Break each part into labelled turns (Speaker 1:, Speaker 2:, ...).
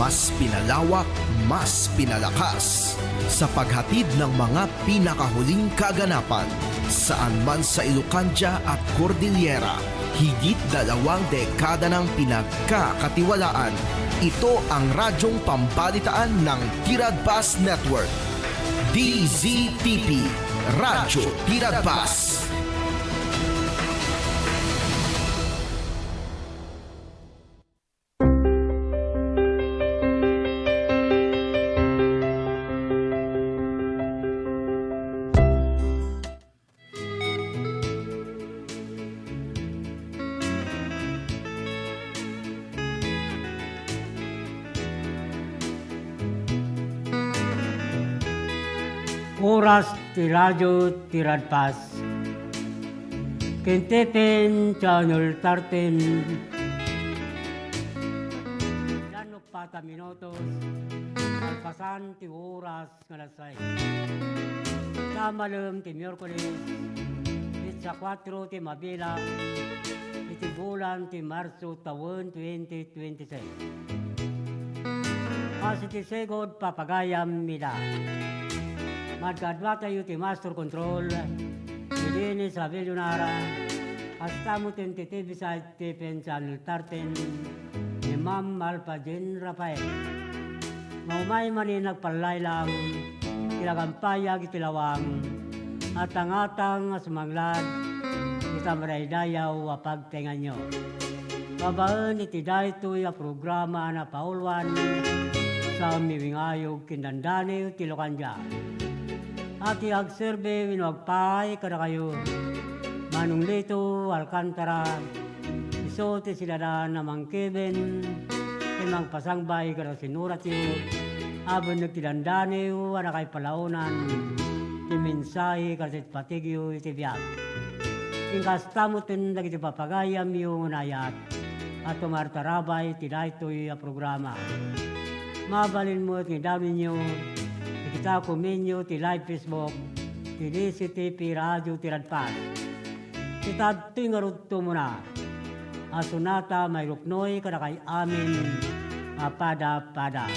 Speaker 1: Mas pinalawak, mas pinalakas sa paghatid ng mga pinakahuling kaganapan saan man sa Ilocania at Cordillera. Higit 2 dekada ng pinagkakatiwalaan. Ito ang radyong pambalitaan ng Tiradpas Network. DZTP, Radyo Tiradpas.
Speaker 2: Oras ti Radyo Tiradpas. Kintepen Channel 13. Danok pata minutos. Alpasan ti oras nga lasay. Kamalem ti Miyerkules. Itsa 4 ti Mabilang. Iti bulan ti Marso taon 2026. As iti segod papagayam mida. Magkadwa tayo ti Master Control, hindi sa Villanueva, hasta mo tentitivi sa Tipen Channel 13, ni Ma'am Alpajen Rafael. Maumay manin nagpalay lang, kilagampayag itilawang, at ang atang sumanglad, itamaray dayaw wapagtengan nyo. Babaan iti daytoy a programa na paulwan sa miwingayog kindandani ti Ilocania. Ati agserbe winwagpay kada kayo. Manong Lito, Alcantara, isote sila na mangkeben, imang pasangbay kada sinurat yu, abon nagtilandani yu, anakay palaunan, timinsahe kada patigyo iti biyag. Ingkastamutin nagiti papagayam yung unayat, at tumartarabay tidaytoy a programa. Mabalin mo at ngidamin nyo, kita kuminyo ti live Facebook, ti DZTP Radio Tiradpas. Kita tingarudto mo na. Asunata may ruknoy kada kay amin pada-pada.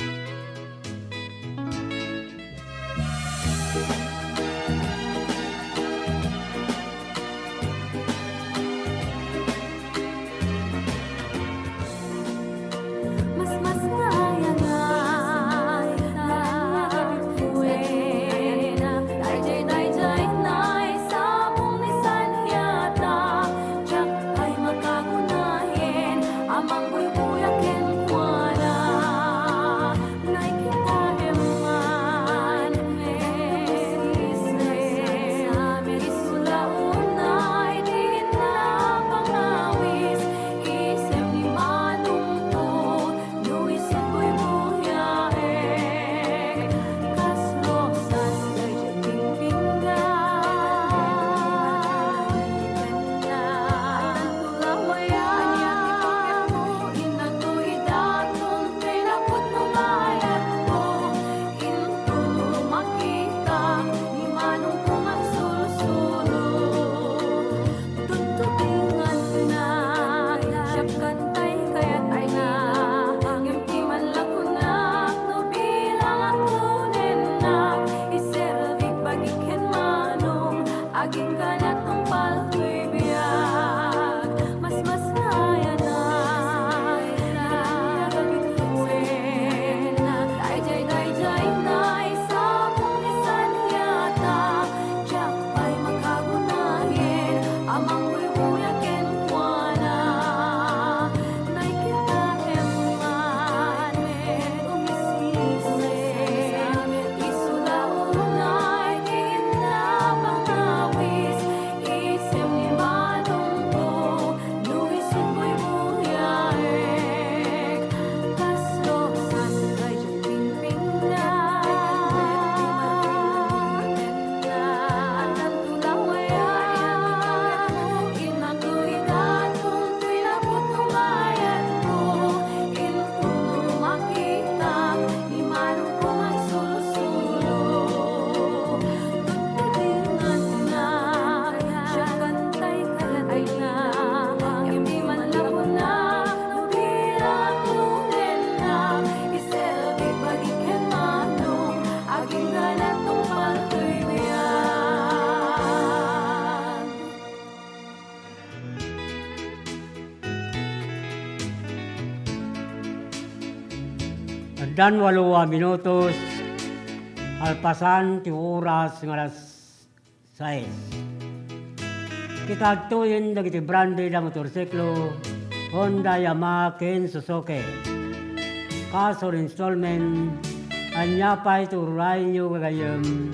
Speaker 2: Dan 8 minutos, alpasan ti oras nga alas 6. Kitagtuyin dagiti brande da motorsiklo, Honda, Yamaha, Ken, Suzuki. Kaso installment, anya pa iturayin nyo kagayam.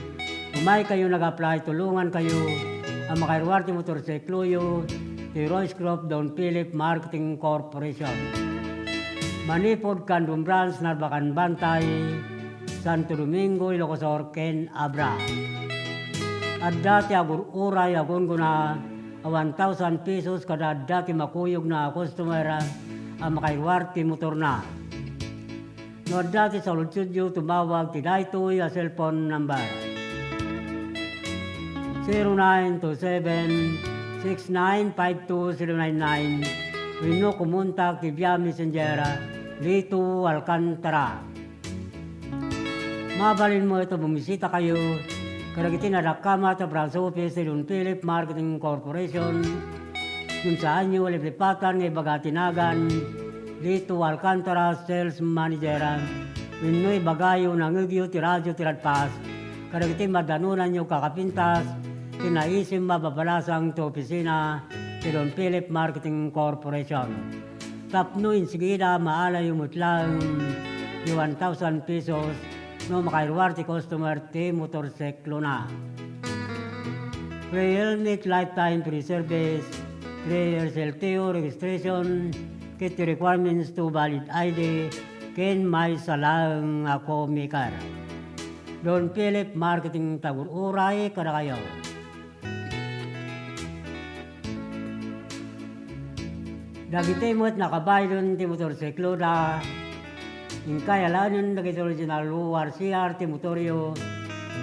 Speaker 2: Umay kayo nag-apply, tulungan kayo ang makairwar ti motorsiklo yo, ti Royce Crop Don Philip Marketing Corporation. Manipod Kandung Branch, Narbacan Bantay, Santo Domingo, Ilocosor, Ken, Abra. At dati agur uray agun guna 1,000 pesos kada dati makuyog na customer ang makairwar ti motor na. No dati sa Lutsudio tumawag ti daytoy a cellphone number 0927-6952-099 Wino kumontak ti via messenger Lito Alcantara. Mabalin mo ito, bumisita kayo karagiti na nakama sa branch office ni Don Philip Marketing Corporation kung saan nyo liplipatan ng bagatinagan Lito Alcantara Sales Manager Wino'y bagayo ng ugyo ti radyo ti radpas karagiti madanunan nyo kakapintas tinaisim mababalasang ti opisina ti Don Philip Marketing Corporation. Tapno insigida maalay umutlang di 1,000 pesos no makairwar ti customer ti motorsiklo na. Free helmet, lifetime free service, 3 years LTO registration, kit requirements to valid ID, ken may salang ako mikar. Don Philip Marketing Tagur-Uray, kada kayo. Dagiti mo't nakabaydon ti motorsiklo da, inkayalanin dagiti original URCR ti motoryo,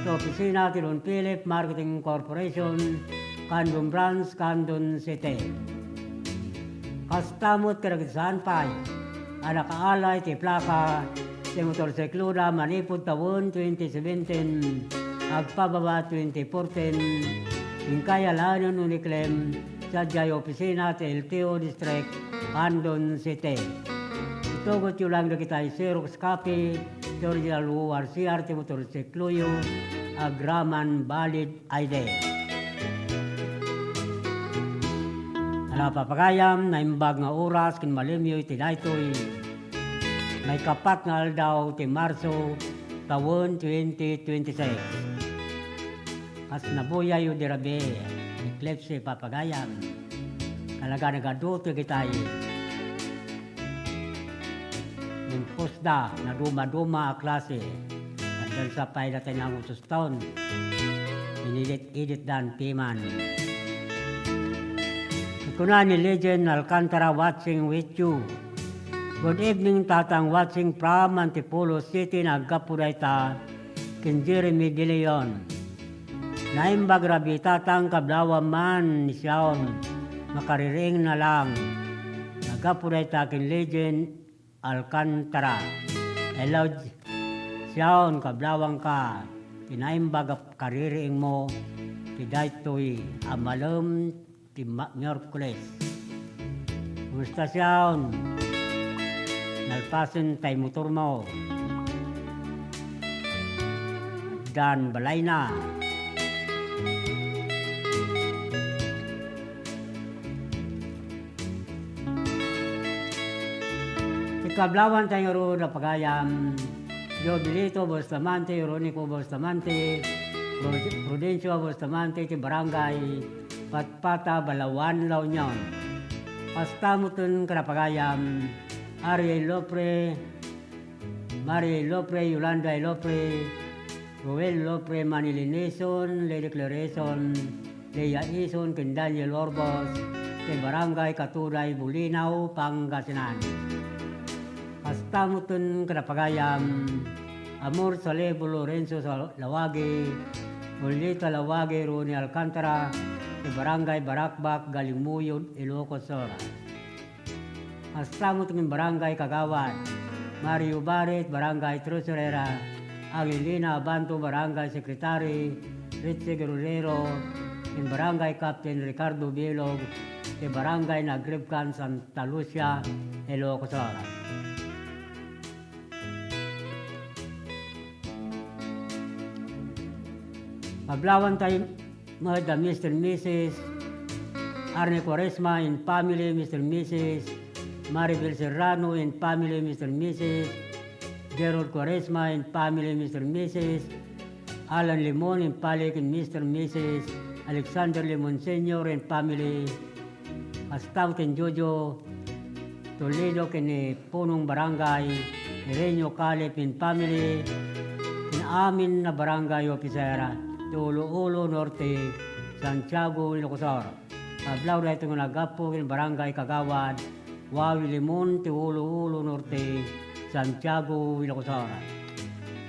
Speaker 2: sa opisina ti Don Philip Marketing Corporation, Kandung Branch, Kandun City. Kastamot karagitsaan pa'y, anakaalay ti plaka, ti motorsiklo da manipod tawon 2017, agpababa 2014, inkayalanin uniklem, sa jay opisina ti LTO District, Kandun City. Itugot yun lang na kita Xerox copy, ti original URCR ti motorsiklo yo, agraman valid ID. Napapagayam na imbag nga oras kin malimyo iti daytoy may kapat nga aldaw ti Marso tawon 2026. As nabuyay yu dirabe eclipse papagayam kalaga nagaduto kitay yung pusda na duma-duma a klase at dahil sa paidatin ang ususton inilit-idit dan piman. Kuna ni Legend Alcantara watching with you. Good evening tatang watching from Antipolo City nagkapurayta kin Jeremy De Leon. Naimbag rabi tatang kablawa man ni Siaon makariring na lang. Nagkapurayta kin Legend Alcantara. Hello Siaon kablawang ka. Kinaimbag kariring mo ti daytoy amalem ti Miyerkules. Kumusta siyaon? Nalpasin tay motor mo. Dan balay na. Ikablawan tayo ro na pagayam. Jobilito Bustamante, Ronico Bustamante, Prudencio Bustamante, ti barangay Patpata, Balawan, La Union. Pastamutun Karapagayam, Ariel Lopre, Marie Lopre, Yolanda Lopre, Ruel Lopre, Manilineson, Lady Clareson, Leia Ison, ken Daniel Orbos, ke Barangay Katuray, Bulinaw, Pangasinan. Pastamutun Karapagayam, Amor Salebo Lorenzo Lawage, Ulita Lawage, Roni Alcantara, ke Barangay Barakbak, Galimuyod, Ilocos Sur. Pastamut ng Barangay Kagawan, Mario Barret, Barangay Trusurera, Angelina Abanto, Barangay Secretary, Ritze Guerrero, in Barangay Captain Ricardo Bilog, ke Barangay Nagribkan, Santa Lucia, Ilocos Sur. Pablawan tayo mga Mr. and Mrs. Arne Quaresma and family, Mr. and Mrs. Maribel Serrano and family, Mr. and Mrs. Gerald Quaresma and family, Mr. and Mrs. Alan Limon and Palik and Mr. and Mrs. Alexander Limon Sr. and family. Pastout and Jojo Toledo kini Punong Barangay, Irenyo Calip and family, amin na barangay opisera, Ulo Norte, Santiago, Ilocosor. Pablaw na itong nagapo kin barangay Kagawad, Wawi Limon, Ulo Norte, Santiago, Ilocosor.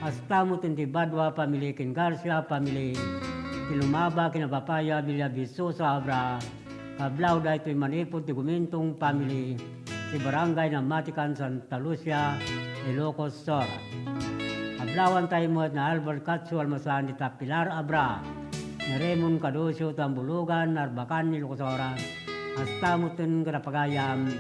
Speaker 2: Hasta mo Badwa, pamili kin Garcia, pamili, Kilumaba, kinapapaya, Villa Visosa, Abra. Pablaw na ito'y manipod, Tigumentong, pamili, si barangay na Matikan, Santa Lucia, Ilocos Sur. Ablawan tayo mo na Albert Katsu, Almasan, ni Pilar Abra, ni Raymond Cadusio, Tambulugan, Narbacan, Ilocos Sur. Hasta mo ito Karapagayam,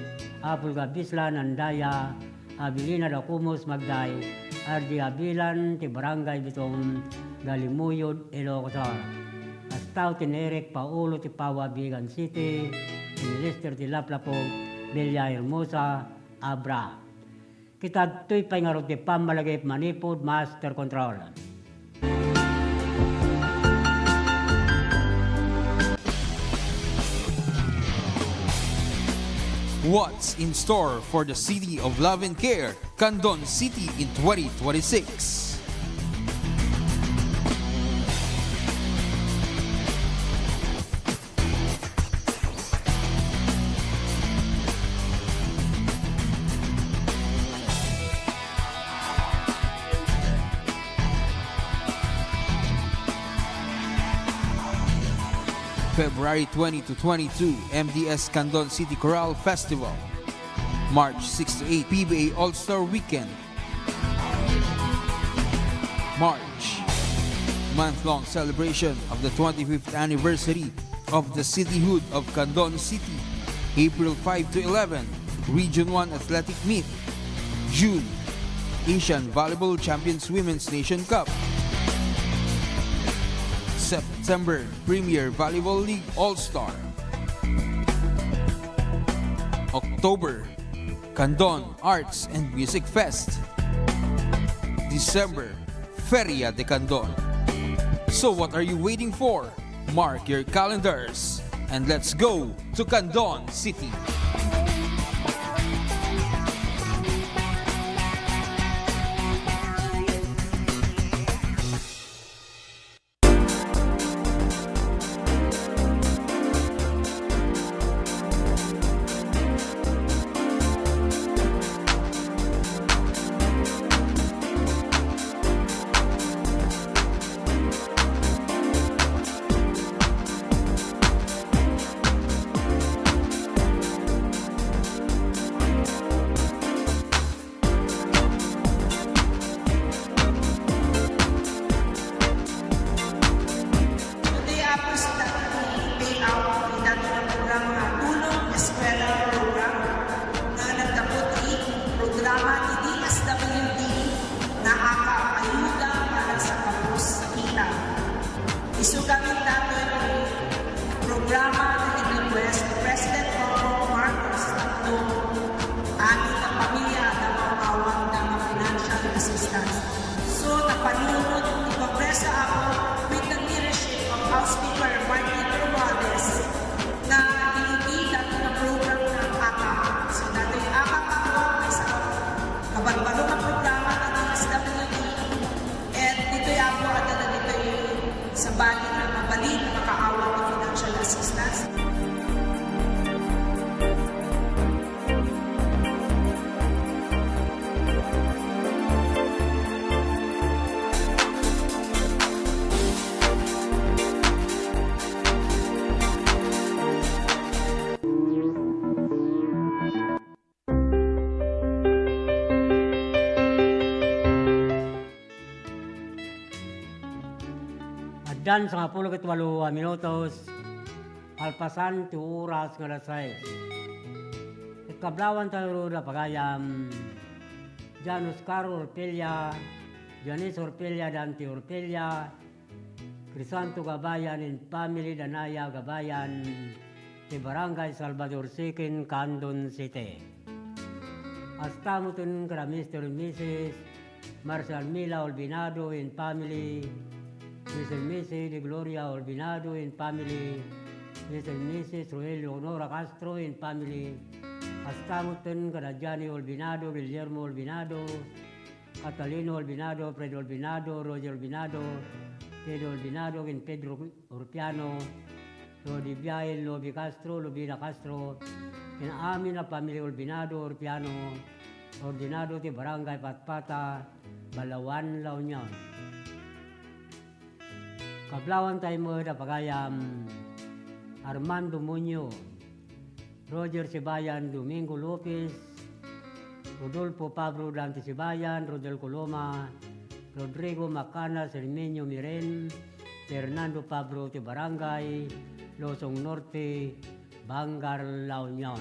Speaker 2: Apul Gabisla, Nandaya, Abilina Dakumos, Magday, RG Abilan, ti barangay Bitong, Galimuyod, Ilocos Sur. Hasta tin Eric Paulo, ti Pawa, Bigan City, ni Lester, ti Laplapog, Villa Hermosa, Abra. Kita to'y pangarot di pamalagay manipod, master control.
Speaker 3: What's in store for the City of Love and Care, Candon City in 2026? February 20 to 22, MDS Candon City Chorale Festival. March 6 to 8, PBA All-Star Weekend. March, month-long celebration of the 25th anniversary of the cityhood of Candon City. April 5 to 11, Region 1 Athletic Meet. June, Asian Volleyball Champions Women's Nation Cup. September, Premier Volleyball League All-Star. October, Candon Arts and Music Fest. December, Feria de Candon. So what are you waiting for? Mark your calendars and let's go to Candon City.
Speaker 4: Isugamin natin ang programa ng request President Bongbong Marcos at aming na pamilya na mawawag ng financial assistance. So, napanunod ni Congresa ako with the leadership of House Speaker Martin Romualdez na inigilan ng program ng AKAP. So, natin AKAP ako ay sa kabalbalo ng programa ng DSWD at dito'y ako at dito'y sa bagay na mabalik na makaawa ng financial assistance.
Speaker 2: Dan sa 18 minutos, alpasan ti oras nga alas 6. Kablawan tayo na pagayam, Janus Caro Orpelia, Janice Orpelia, Dante Orpelia, Crisanto Gabayan and family Danaya Gabayan, ti Barangay Salvador Sikin, Candon City. Astamutun kara Mr. and Mrs. Marcial Mila Olbinado and family, Mr. and Mrs. de Gloria Olbinado and family, Mr. and Mrs. Roelio Honora Castro and family, Astamutun kara Johnny Olbinado, Guillermo Olbinado, Catalino Olbinado, Pedro Olbinado, Roger Olbinado, Pedro Olbinado, and Pedro Urpiano, Lodi Biael, Lobi Castro, Lobina Castro, and amin na pamilya Olbinado, Urpiano, Ordinado ti Barangay Patpata, Balawan, La Union. Kablawan tayo mo na pagayam, Armando Muñoz, Roger Sibayan, Domingo Lopez, Rodolfo Pablo Dante Sibayan, Rodel Coloma, Rodrigo Macana, Sermenio Miren, Fernando Pablo ti Barangay, Losong Norte, Bangar, La Union.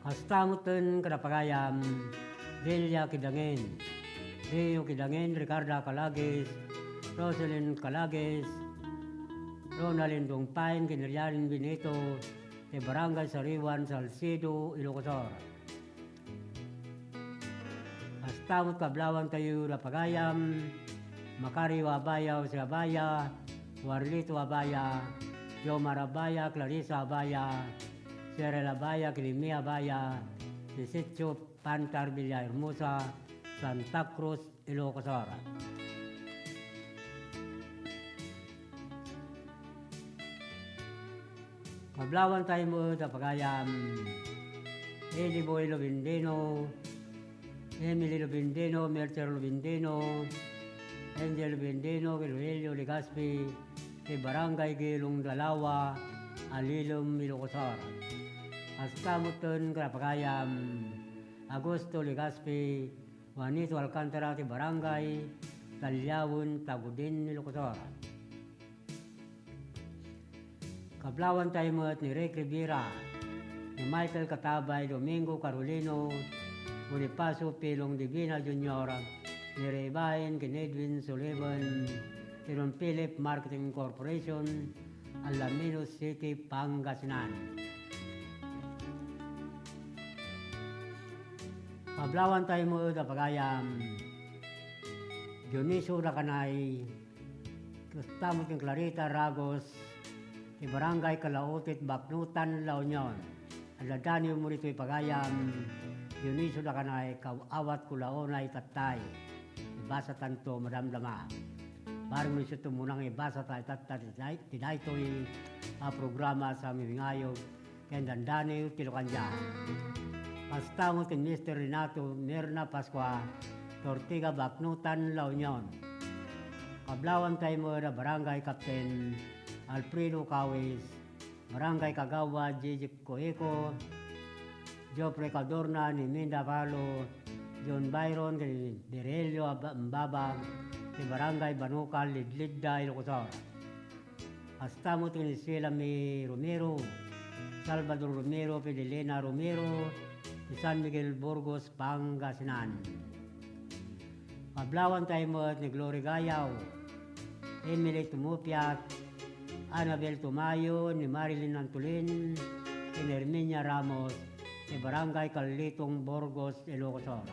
Speaker 2: Kastamutan kadapagayam, Delia Kidangin, Rio Kidangin, Ricarda Calagues, Rosalyn Calagues, Ronaldin Dongpain, Kinerianin Benito, ti Barangay Sariwan, Salcedo, Ilocosor. Astamot kablawan tayo na pagayam, Makari Wabaya, Abaya, Warlito Abaya, Yomar Abaya, Clarissa Abaya, Serel Abaya, Kilimi Abaya, Sitio Pantar Villahermosa, Santa Cruz, Ilocosor. Kablawan tayo mo na pagayam, Eddie Boy Lobindeno, Emily Lobindeno, Mercer Lobindeno, Angel Lobindeno, Rogelio Legaspi, ti Barangay Gilong Dalawa, Alilom, Ilocosor. Astamuton Krapagayam, Agosto Legaspi, Juanito Alcantara, ti Barangay Talyawon, Tagudin, Ilocosor. Kablawan tayo mo at ni Rick Rivera, ni Michael Katabay, Domingo Carolino, Bonifacio Pilong Divina Jr., ni Rebain, Edwin Sullivan, ni Ron Philip Marketing Corporation, Alaminos City, Pangasinan. Kablawan tayo mo at pagayam, Dionisio Racanay, Kastamot ng Clarita Ragos, ti Barangay Kalaotit, Baknutan, La Union. Aladanyo mo rito'y pagayam, Dionisio Racanay, Kawawat Kulaonay Tatay, ibasa tanto madamdama. Parang mo siya tumunang ibasa tayo tatay, tinayto'y programa sa Mimingayog, kaya dandanyo Tilokanja. Pastamot kin Mr. Renato Mirna Pascua, Tortiga, Baknutan, La Union. Kablawan tayo mo na Barangay Captain Alfredo Cawis, Barangay Kagawa, Gigi Coeco, Jopre Cadorna, ni Minda Palo, John Byron, ni Derelio Mbaba, ni Barangay Banukal, Lidlidda, Ilocosor. Astamot ni Silami Romero, Salvador Romero, Fidelena Romero, ni San Miguel Burgos, Pangasinan. Kablawan tayo mo ni Glory Gayaw, Emily Tumupiat, Annabel Tumayo, ni Marilyn Antolin, ni Herminia Ramos, ni Barangay Kalitong, Burgos, Ilocosor.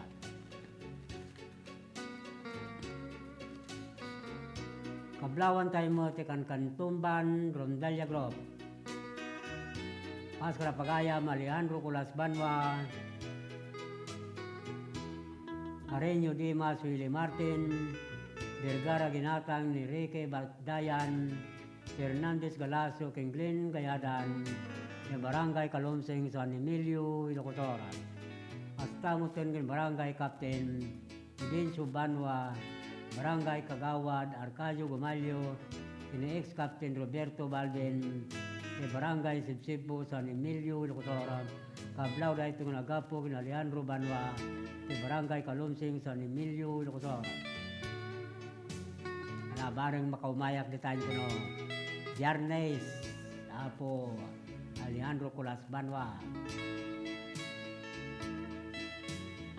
Speaker 2: Kablawan tayo mo ti Kantumban, Rondalia Group. Paskara Pagaya, Alejandro Culas Banwa, Areño Dimas, Willie Martin, Vergara Ginatang, ni Rique Bagdayan, Fernandez Galacio, Kinglin Gayadan, ni Barangay Kalomseng, San Emilio, Ilocosor. Astamutin ng Barangay Captain Dinso Banwa, Barangay Kagawad, Arcadio Gumalio, ni ex-Captain Roberto Balden, ni Barangay Sibsibo, San Emilio, Ilocosor. Kablaw dahil itong nagapo kina Leandro Banwa, ni Barangay Kalumsing, San Emilio, Ilocosor. Barang makaumayak di tayo ko no. Viernes, Apo, Alejandro Culas Banwa.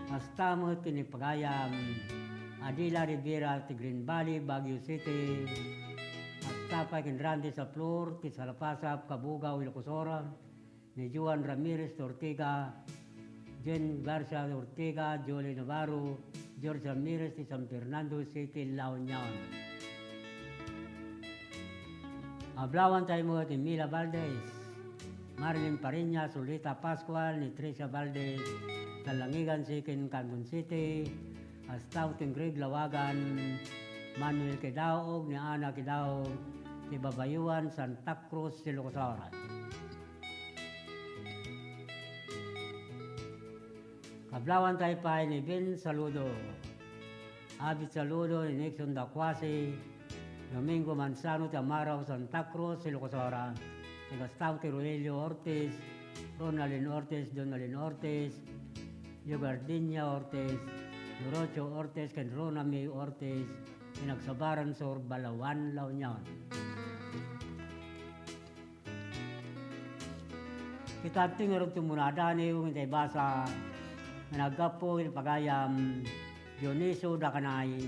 Speaker 2: Astamo tinipagayam, Adila Rivera, ti Green Valley, Baguio City, at tapay kinrante sa Flor, ti Salapasap, Kabugao, Ilocosora, ni Juan Ramirez Ortega, Jen Garcia Ortega, Jolie Navarro, George Ramirez, ti San Fernando City, La Union. Ablawan tayo mo ti Mila Valdez, Marilyn Pariña, Solita Pascual, ni Tricia Valdez, Talangigan Sikin, Canton City, Astaw ting Greg Lawagan, Manuel Kidaog, ni Ana Kidaog, ni Babayuan, Santa Cruz, Ilocosora. Kablawan tayo pa ni Ben Saludo, Abit Saludo, ni Nixon Dakwasi, Domingo Manzano, Tamaraw, Santa Cruz, Ilocosora, ni Gustavo Tirulio Ortiz, Ronaldin Ortiz, Donaldin Ortiz, Yogardinia Ortiz, Norocho Ortiz, ken Rona May Ortiz, Pinagsabaran sa Balawan, La Union. Kita tingin tumunada ni yung hindi basa na nagapo ilpagayam Dioniso Dakanay,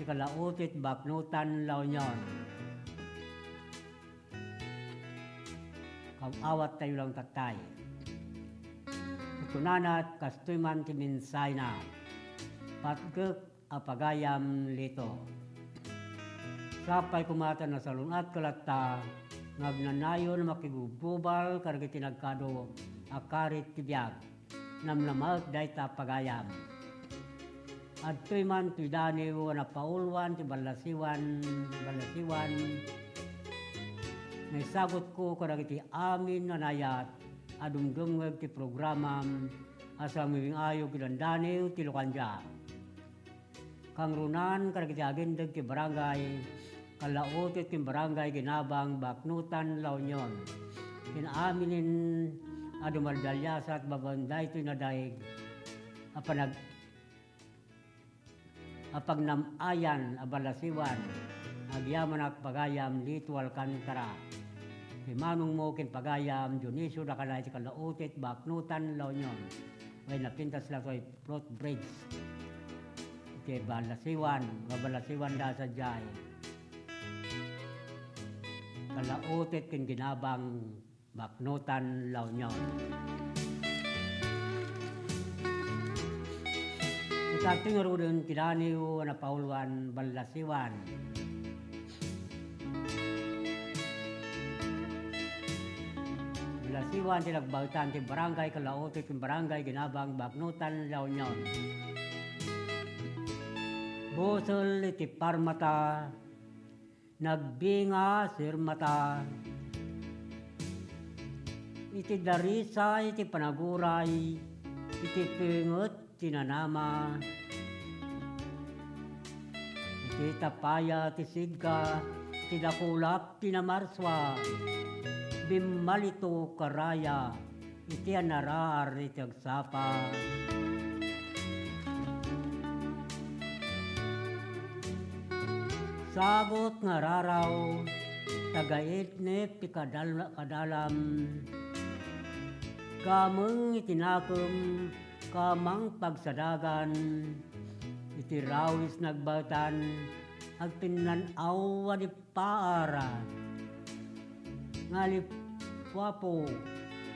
Speaker 2: tikalautit Baknutan, La Union. Kag-awat tayo lang tatay. Tunanat kastuman timinsay na patgek apagayam lito. Sapay kumata na salungat kalata ngagnanayon makigububal karagiti nagkado akarit tibiyag namlamag dayta pagayam. Adtoy man tudaniw na paulwan ti balasiwan may sagot ko karagiti amin na nayat adumdumwag ti programa asa mibing ayo kilandaniw ti Lokanja. Kang runan karagiti agendag ti barangay kalautit ti barangay ginabang Baknutan, La Union. Kinaaminin adumaldalyasa at babanday ito'y nadaig apagnamayan abalasiwan agyaman at pagayam lito Alcantara. Manong mo kin pagayam Dionisio Dakanay ti kalautit Baknutan, La Union. May napintas lang ito'y Plot Bridge. Iti babalasiwan da sa jay. Kalautit kin ginabang Baknutan, La Union. Ikating rudin tinaniw na paulwan balasiwan. Balasiwan tinagbautan ti barangay kalautit kin barangay ginabang Baknutan, La Union. Busol iti parmata nagbinga sirmata iti darisa iti panaguray iti pingot tinanama iti tapaya ti sigka iti dakulap tinamarswa bimalito karaya iti anarar iti agsapa sagot nga raraw, tagait ne kadalam, kamang itinakom, kamang pagsadagan, itirawis nagbatan, agtinanaw di paara, ngalipwapo,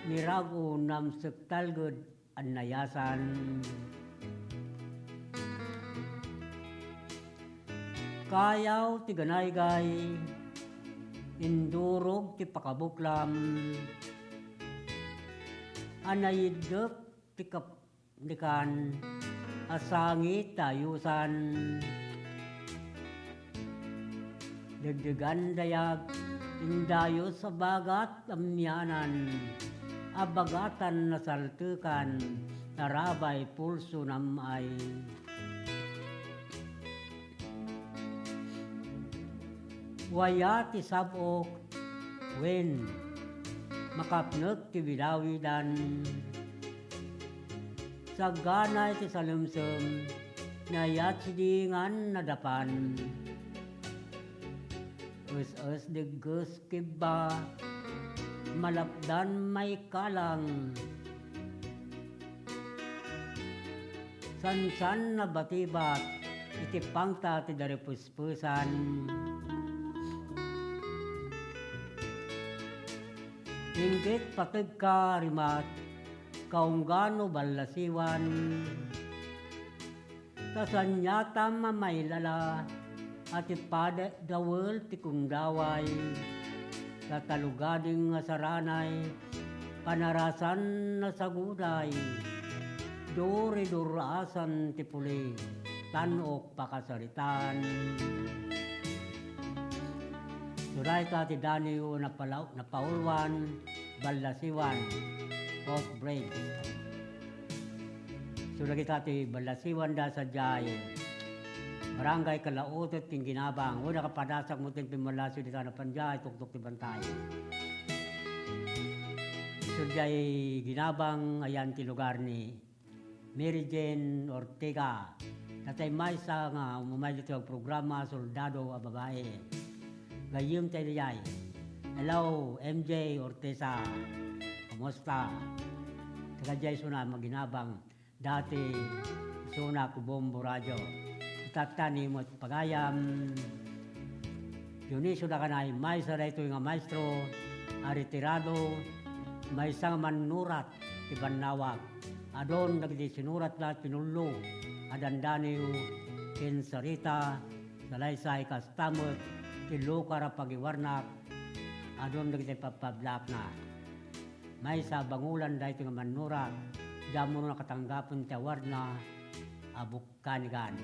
Speaker 2: nirago nam sektalgod anayasan. Kayaw ti ganaygay, indurog ti pakabuklam, anayidep ti kapnikan, asangit tayusan, dagdagan dayag, indayo sa bagat amyanan, abagatan na saltukan, narabay pulso namay. Waya ti sabok, wen, makapnag ti bilawidan. Sagana ti salumsum, nayat sidingan nadapan. Us degus kiba, malapdan may kalang. Sansan na batibat, iti pangta ti dari puspusan. Inggit patag ka rimat, kaunggano balasiwan, kasanyata mamaylala, at ipada dawel ti kundaway, katalugading nga saranay, panarasan na saguday, duri-durasan ti puli, tanok pakasaritan. Suray ka ti Daniel na paulwan, balasiwan, of breaks. Suray kita ti balasiwan da sa jay, barangay Kalautot ting ginabang, una kapadasak mo ting pimalasyo di ka na panjay, tuktok ti bantay. Suray ginabang, ayan ti lugar ni Mary Jane Ortega. Tatay may sa nga umumay dito ang programa Soldado a Babae. Gayum tayo yay. Hello, MJ Orteza. Kamusta? Tagajay suna maginabang. Dati suna kubombo radyo. Itatani mo pagayam. Yuniso na kanay. May sa rito yung maestro. Aritirado. May isang manurat. Ibanawag. Adon nagdi sinurat lahat pinulo. Adandani yung kinsarita. Salaysay kastamot. Tilo kara pagiwarnak, adon nagitay papablak na. May sa bangulan dahil ito nga manura, damo na katanggapon tawar na abukanigan.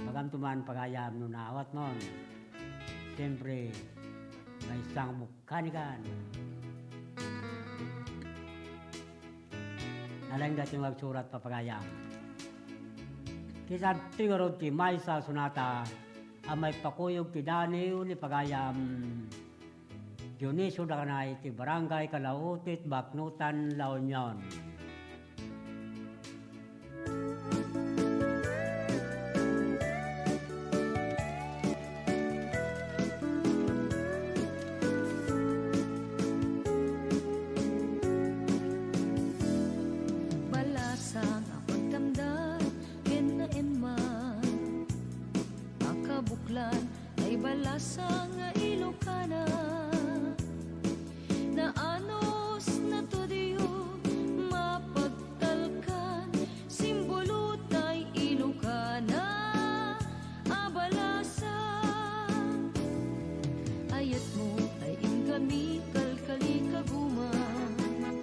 Speaker 2: Pagamtuman pagayam no naawat nun. Siyempre, may isang bukanigan. Nalang dati magsurat papagayam. Kisab tingorod ti may sa sunata, amay pakuyog ti Daniel ni pagayam Dionisio da kanay ti barangay Kalautit, Baknutan, La Union.
Speaker 5: Balasang apagtamdan, ken na emman, makabuklan ay balasang nga Ilocana, na anos na tudiyo mapagtalkan, simbolo tay Ilocana, abalasang ayat mo ay ingami kalkali kaguman,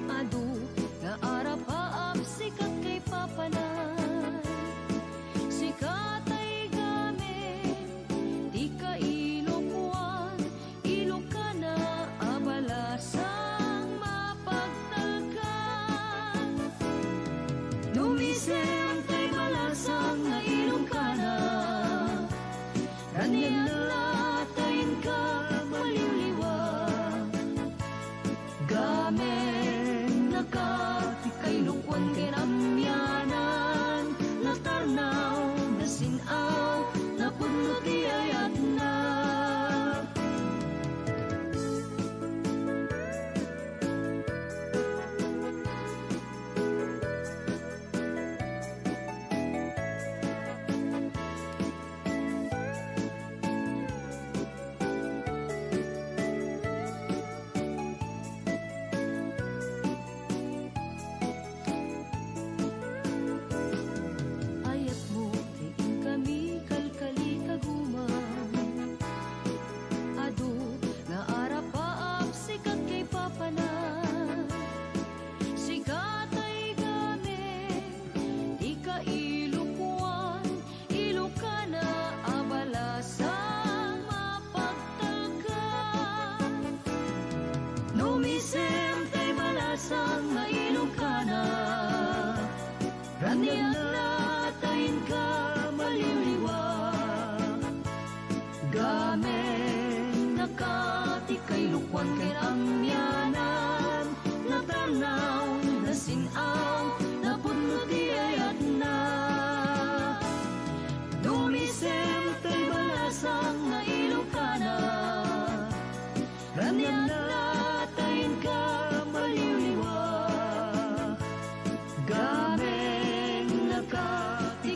Speaker 5: adu nga arapaap sikat kay papanay, sikat ay gamin, di ka Ilokuan, Ilocana, abalasang mapagtalkan. Lumisem kay balasang nga Ilocana, ranyan natayin ka maliliwag, gamen nakati kay lukwan kay ramyanan, natarnaw, nasinaw, napunno ti ayat na. Ayat mo tiin kami kalkali kaguman, adu nga arapaap sikat kay papanay, sikat ay gamin, di ka Ilokuan, Ilocana, abalasang mapagtalkan. Lumisem kay balasang nga Ilocana, ranyan natayin ka maliliwag, gamen nakati kay lukwan kay ramyanan, natarnaw, nasinaw, napunno ti ayat na. Lumisem kay balasang nga Ilocana, ranyan natayin ka maliliwag, gamen nakati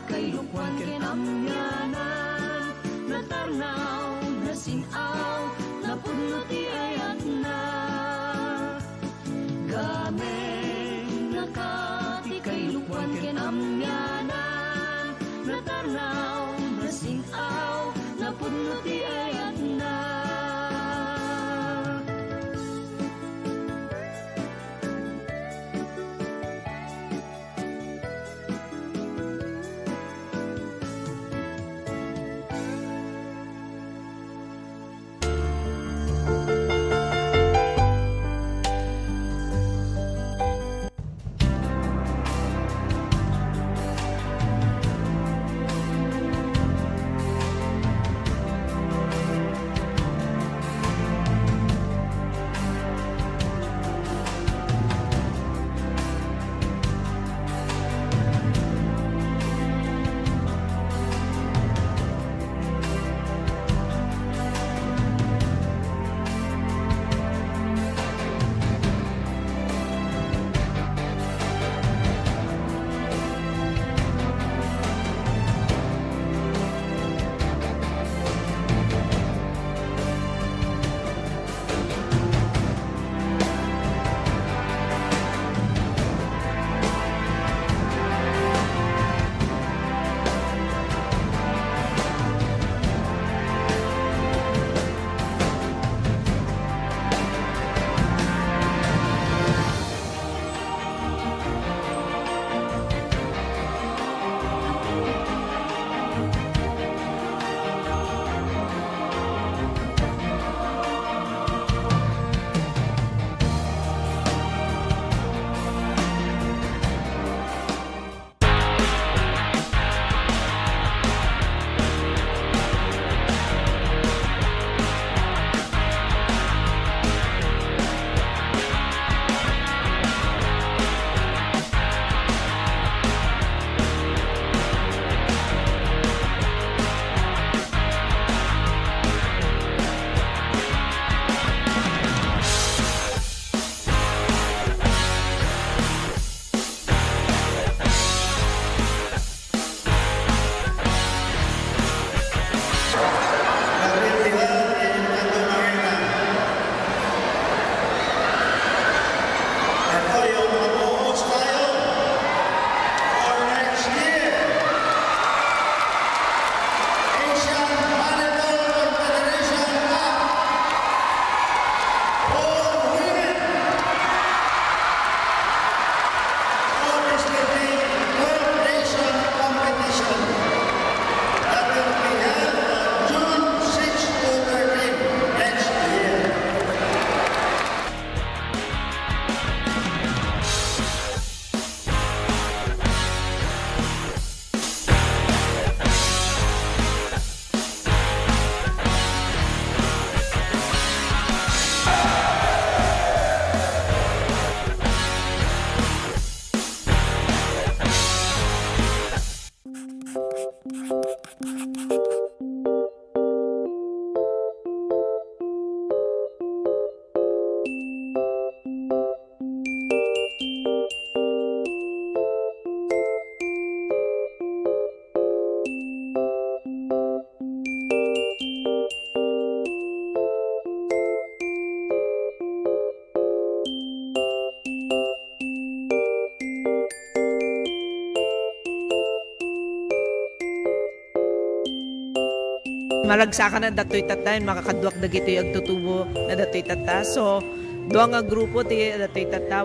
Speaker 6: Maragsakan na datoy tata, makakaduak na gito yung tutubo na datoy tata. So, doon nga grupo ti datoy tata,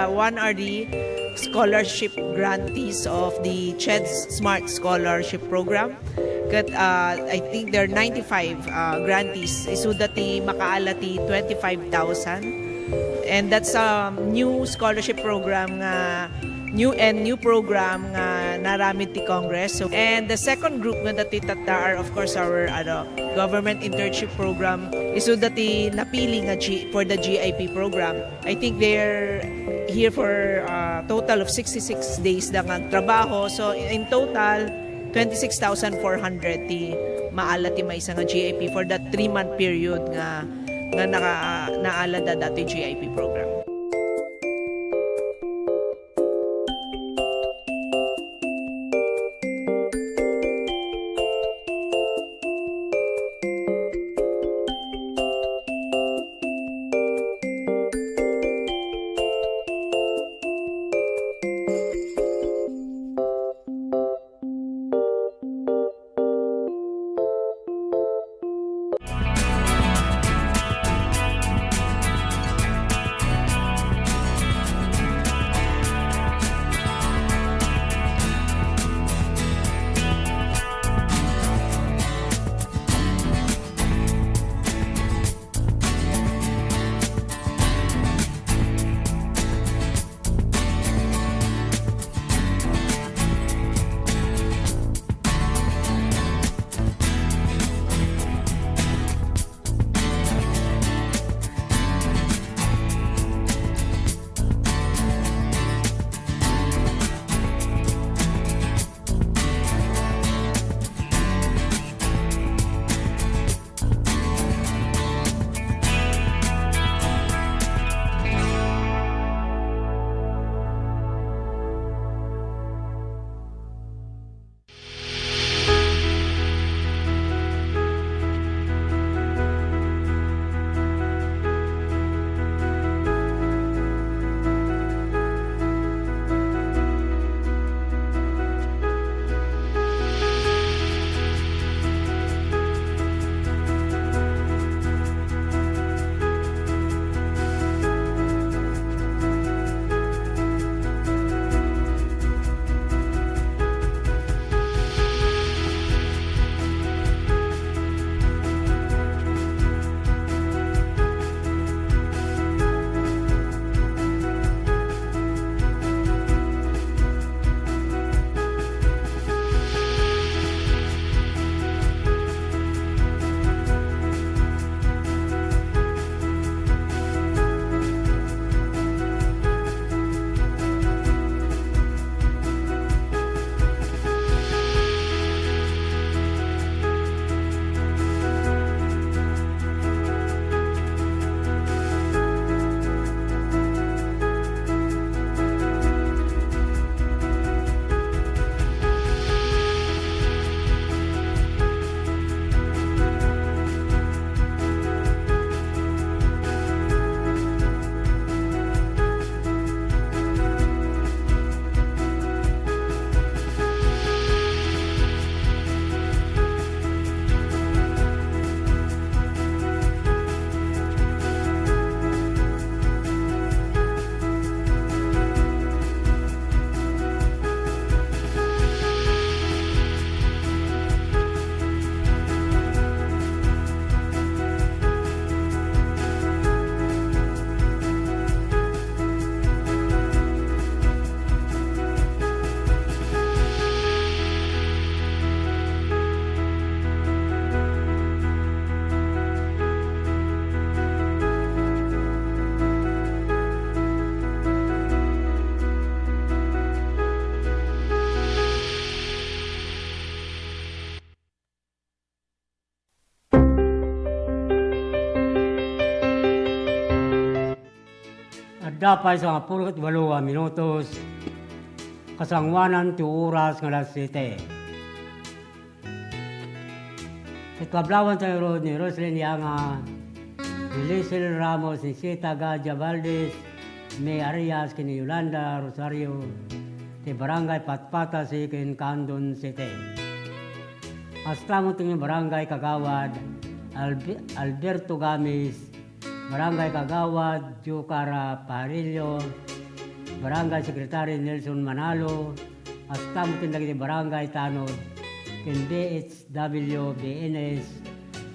Speaker 6: one are the scholarship grantees of the CHED's Smart Scholarship Program. Kat, I think there are 95 grantees. Isu dati makaalati 25,000. And that's a new scholarship program nga new program nga naramid ti Congress. So, and the second group nga dati tata are of course our government internship program. Isu dati napili nga for the GIP program. I think they're here for a total of 66 days na nga trabaho. So in total 26,400 ti maala ti may nga GIP for that 3-month period nga naala da dati GIP program.
Speaker 2: Dapat sa mga 48 minutos, kasangwanan ti oras ng alas 7. Ikablawan tayo road ni Roslyn Yanga, ni Liesel Ramos, ni Sita Gadja Valdez, ni Arias, ni Yolanda Rosario, ti Barangay Patpata si Candon City. Hasta mo tingin Barangay Kagawad, Alberto Gamis, Barangay Kagawad, Jucara Parillo, Barangay Secretary Nelson Manalo, hasta mo tingin Barangay Tanod, kin BHW BNS,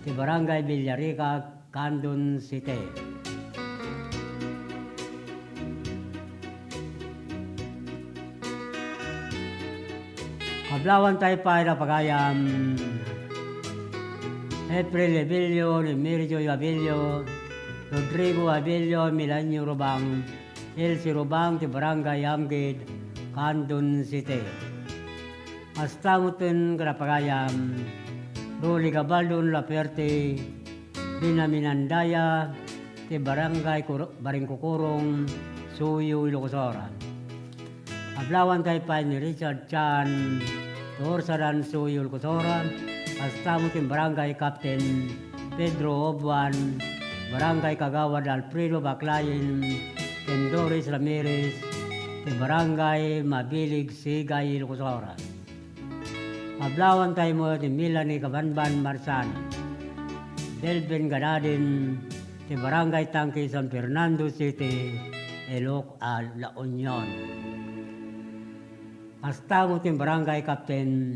Speaker 2: ti Barangay Villarica, Candon City. Kablawan tayo pa na pagayam April Abilio, Mirjo Abilio, Rodrigo Abilio, Milanyo Robang, Elsie Robang, ti Barangay Amgid, Candon City. Hasta mo tin karapagayam Roli Gabaldon Laperte, Binaminandaya, ti Barangay Baringkukurong, Suyo, Ilocosora. Ablawan tayo pa ni Richard Chan, Torsaran, Suyo, Ilocosora. Hasta mo tin Barangay Captain Pedro Obwan, Barangay Kagawad Alfredo Baclayin, Doris Ramirez, ti Barangay Mabilig, Sigay, Ilocosora. Ablawan tayo mo ni Milani Kabanban Marsan, Delvin Ganadin, ti Barangay Tangke San Fernando City, La Union. Hasta mo tin Barangay Captain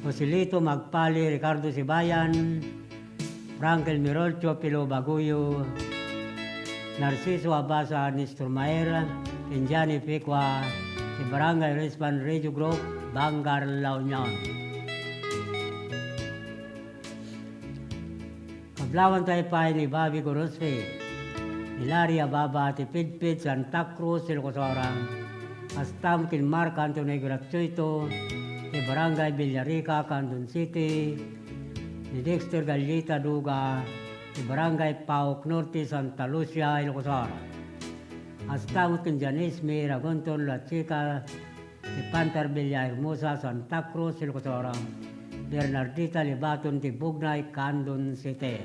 Speaker 2: Joselito Magpali, Ricardo Sibayan, Frankel Mirolcho, Pilo Baguyo, Narciso Abasa, Nestor Maera, Tinjani Pekwa, ti Barangay Respan Radio Group, Bangar, La Union. Kablawan tayo pa ni Bobby Gorospe, Hilaria Baba, ti Pidpid, Santa Cruz, Ilocosora, Astam kin Mark Antonio Gratuito, ti Barangay Villarica, Candon City, ni Dexter Gallita Duga, ti Barangay Paok Norte, Santa Lucia, Ilocosora. Astam kin Janice May Ragonton, La Chica, ti Pantar Villahermosa, Santa Cruz, Ilocosora, Bernardita Libaton, ti Bugnay, Candon City.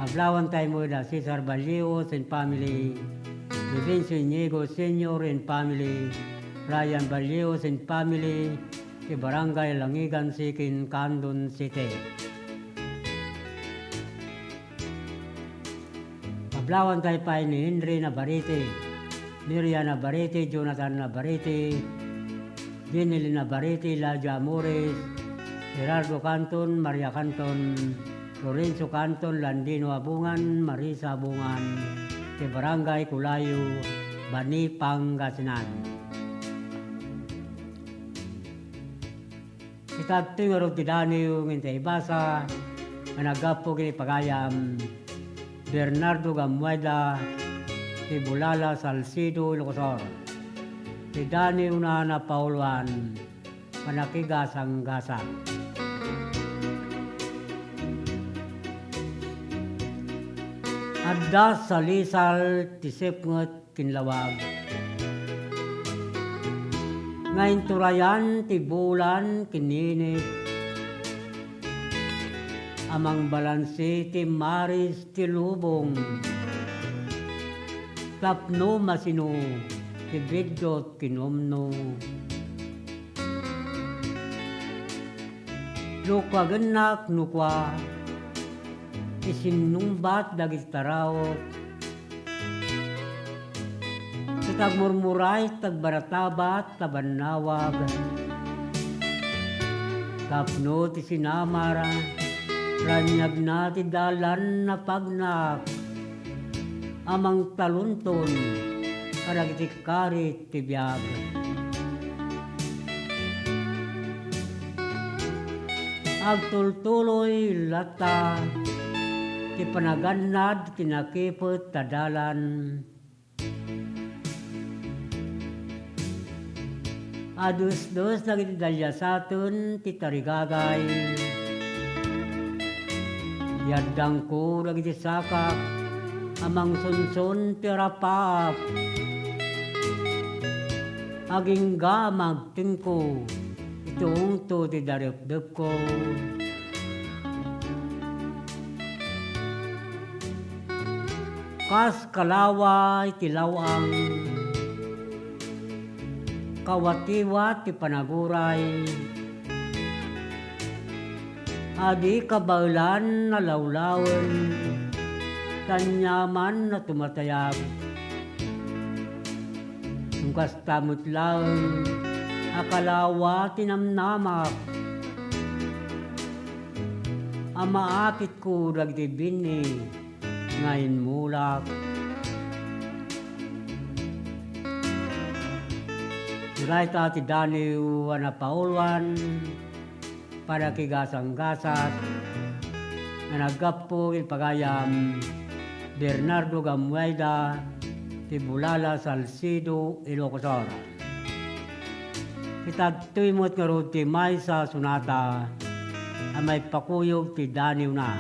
Speaker 2: Ablawan tayo mo na Cesar Balios and family, Vivencio Inigo Senior and family, Ryan Balios and family, ti Barangay Langigan Sikin, Candon City. Ablawan tayo pa ni Henry Navarrete, Miriam Navarrete, Jonathan Navarrete, Dinili Navarrete, Laja Amores, Gerardo Canton, Maria Canton, Lorenzo Canton, Landino Abungan, Marisa Abungan, ti Barangay Kulayo, Bani, Pangasinan. Kita tingaro ti Daniel ngintay ibasa, managapo kini pagayam, Bernardo Gamueda, ti Bulala Salcido, Ilocosor. Ti Daniel na Pauluan, panakigasang-gasang. Adda sa lisal ti Sipnget kinlawag. Ngayon turayan ti bulan kininit. Amang balansi ti Maris ti lubong. Tapno masino ti bidot kinomno. Lukwagenak nukwa. Isinumbat dagit tarawot. Sa tagmurmuray, tagbaratabat, tabanawag. Tapno ti sinamara, ranyag na ti dalan na pagnak. Amang talunton, karagiti karit ti biyag. Agtultuloy lata, ti panaganad kinakipot tadalan. Adus-dus lagi ti dalyasaton ti tarigagay. Yadang ko lagi ti sakak, amang sunsun tirapap. Aging gamag tingko, itong to ti darip-dip ko. Kas kalaway tilawang, kawatiwat ti panaguray, adi kabaulan na lawlawan, kanyaman na tumatayag. Tungkas tamot lang, akalawa tinamnamak, amaakit ko ragdibini, ngayon mulak. Siray tati daniw na paulwan, para kigasang-gasat, na naggapo pagayam Bernardo Gamueda, Tibulala Salcido, Ilocos. Kitagtoy mo't nga ro ti may sa sunata, amay pakuyog ti daniw na.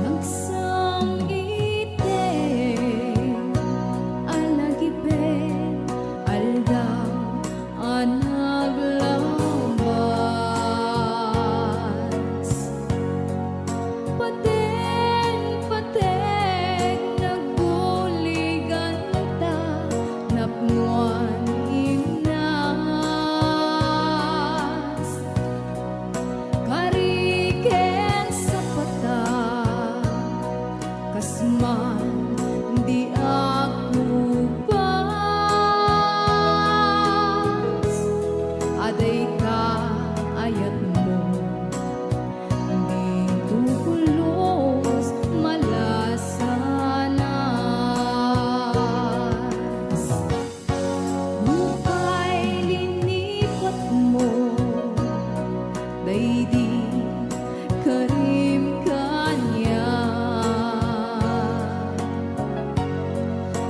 Speaker 5: Nagsang ite, alagipe, aldaw, anaglambas. Paten-paten, nagbuligan ta, napnuan imnas. Kariken sa pata, kasman di ako bas. Aday ka ayat mo, di tukulos malasanas. Bukay linipat mo, Lady Karim kanya,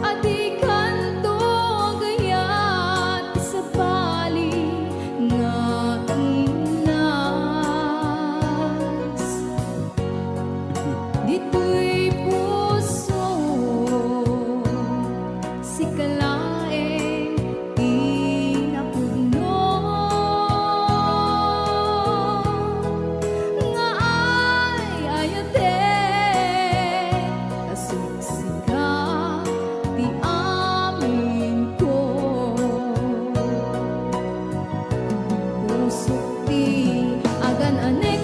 Speaker 5: adi kanto gayat sa bali nga inas. Dito'y puso si kalaeng inapuno, nga ay ayate kasiksika ti amin ko. Pusok ti agan anek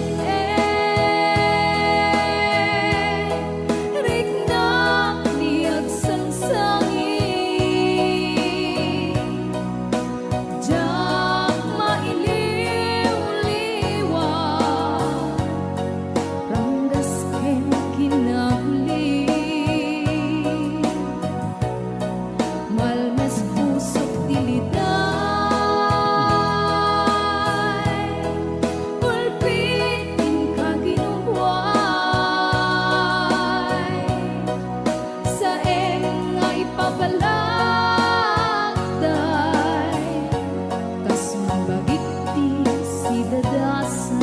Speaker 5: rignak ni agsangsangi, jak mailiw-liwa, ranggas ken kinahuli. Malmes pusok diliday, ulpit in kaginubuay, sa nga ipabalagday, kas mabagiti si dadasay.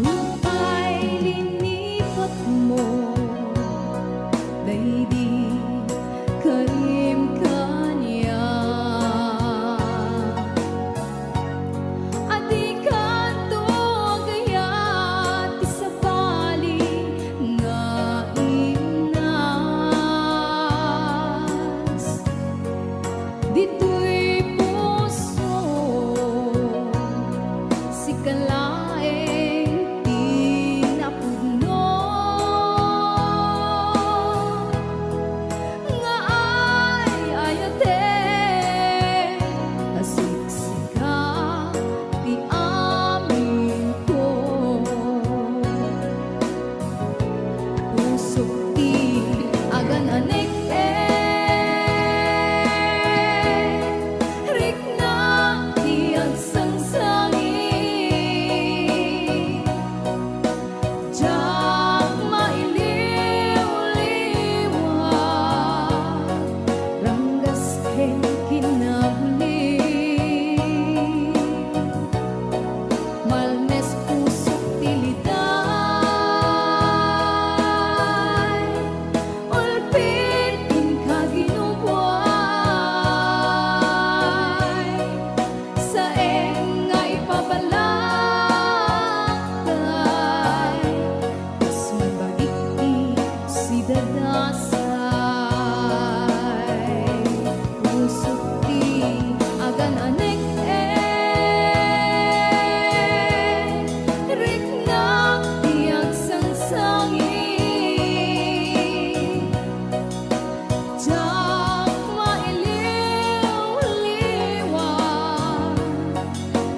Speaker 5: Bukay linipat mo, Lady Karim kanya, adi kanto gayat sa bali nga inas. Dito'y puso si kalaeng tinapuno, nga ay ayate kay kinabuli malnes pusok tiliday ulpin kaginubuay sa engay pabalakay kas mabagiti si dadasay pusok ti agan anek riknak tiyak sansangi jak mailiw-liwan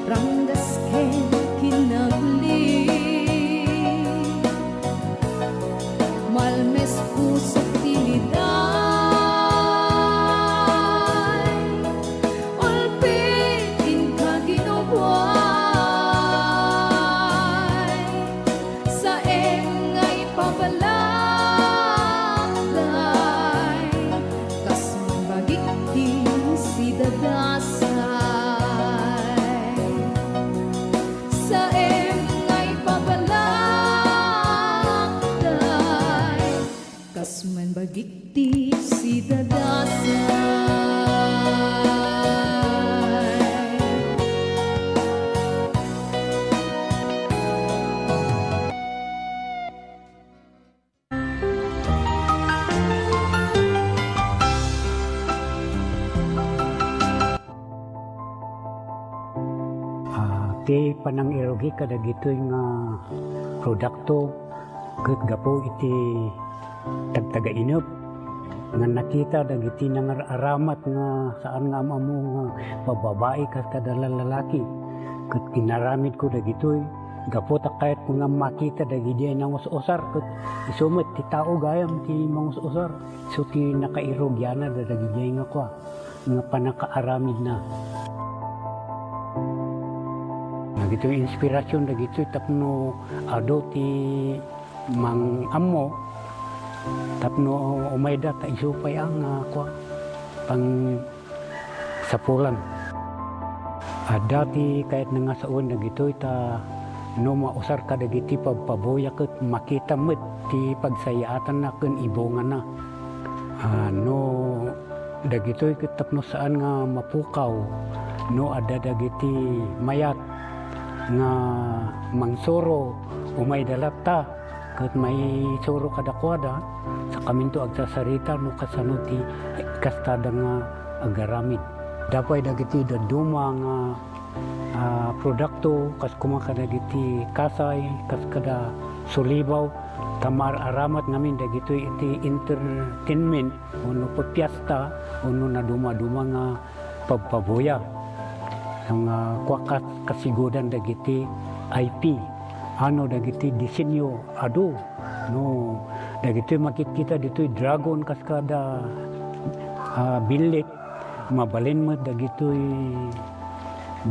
Speaker 5: ranggas ken kinabli malmes pusok tiliday ulpitin kaginubuay sa engay pabalakay kas mabagiti si dadasay sa engay pabalakay kas mabagiti si dadasay.
Speaker 2: Ti panang irogi kada gitoy nga produkto ket gapo iti tagtaga inop nga nakita dagiti nangaramat nga saan nga amamo nga bababae kas kada lalaki ket ginaramid ko dagitoy gapo ta kahit nga makita dagiti nang usar ket isumet ti tao gayam ti mangusar so ti nakairogyana dagiti nga kwa nga panakaaramid na. Nagito inspirasyon dagito tapno ado ti mang ammo tapno umayda ta isupay ang kwa pang sapulan. Ada ti kahit nga saon dagito ta no mausar ka dagiti pagpaboya ket makita met ti pagsayaatan na ken ibongan na. No dagito ket tapno saan nga mapukaw no ada dagiti mayat nga mangsuro umay dalata ket may suro kadakwada sa kaminto agsasarita no kasano ti kastada nga agaramid dapay dagiti daduma nga produkto kas kumaka dagiti kasay kas kada sulibaw tamar aramat ngamin dagito iti entertainment uno pagpiesta uno na duma-duma nga pagpaboya ang kwakat kasigudan dagiti IP ano dagiti disenyo ado no dagiti makikita ditoy dragon kaskada billit mabalin mo dagitoy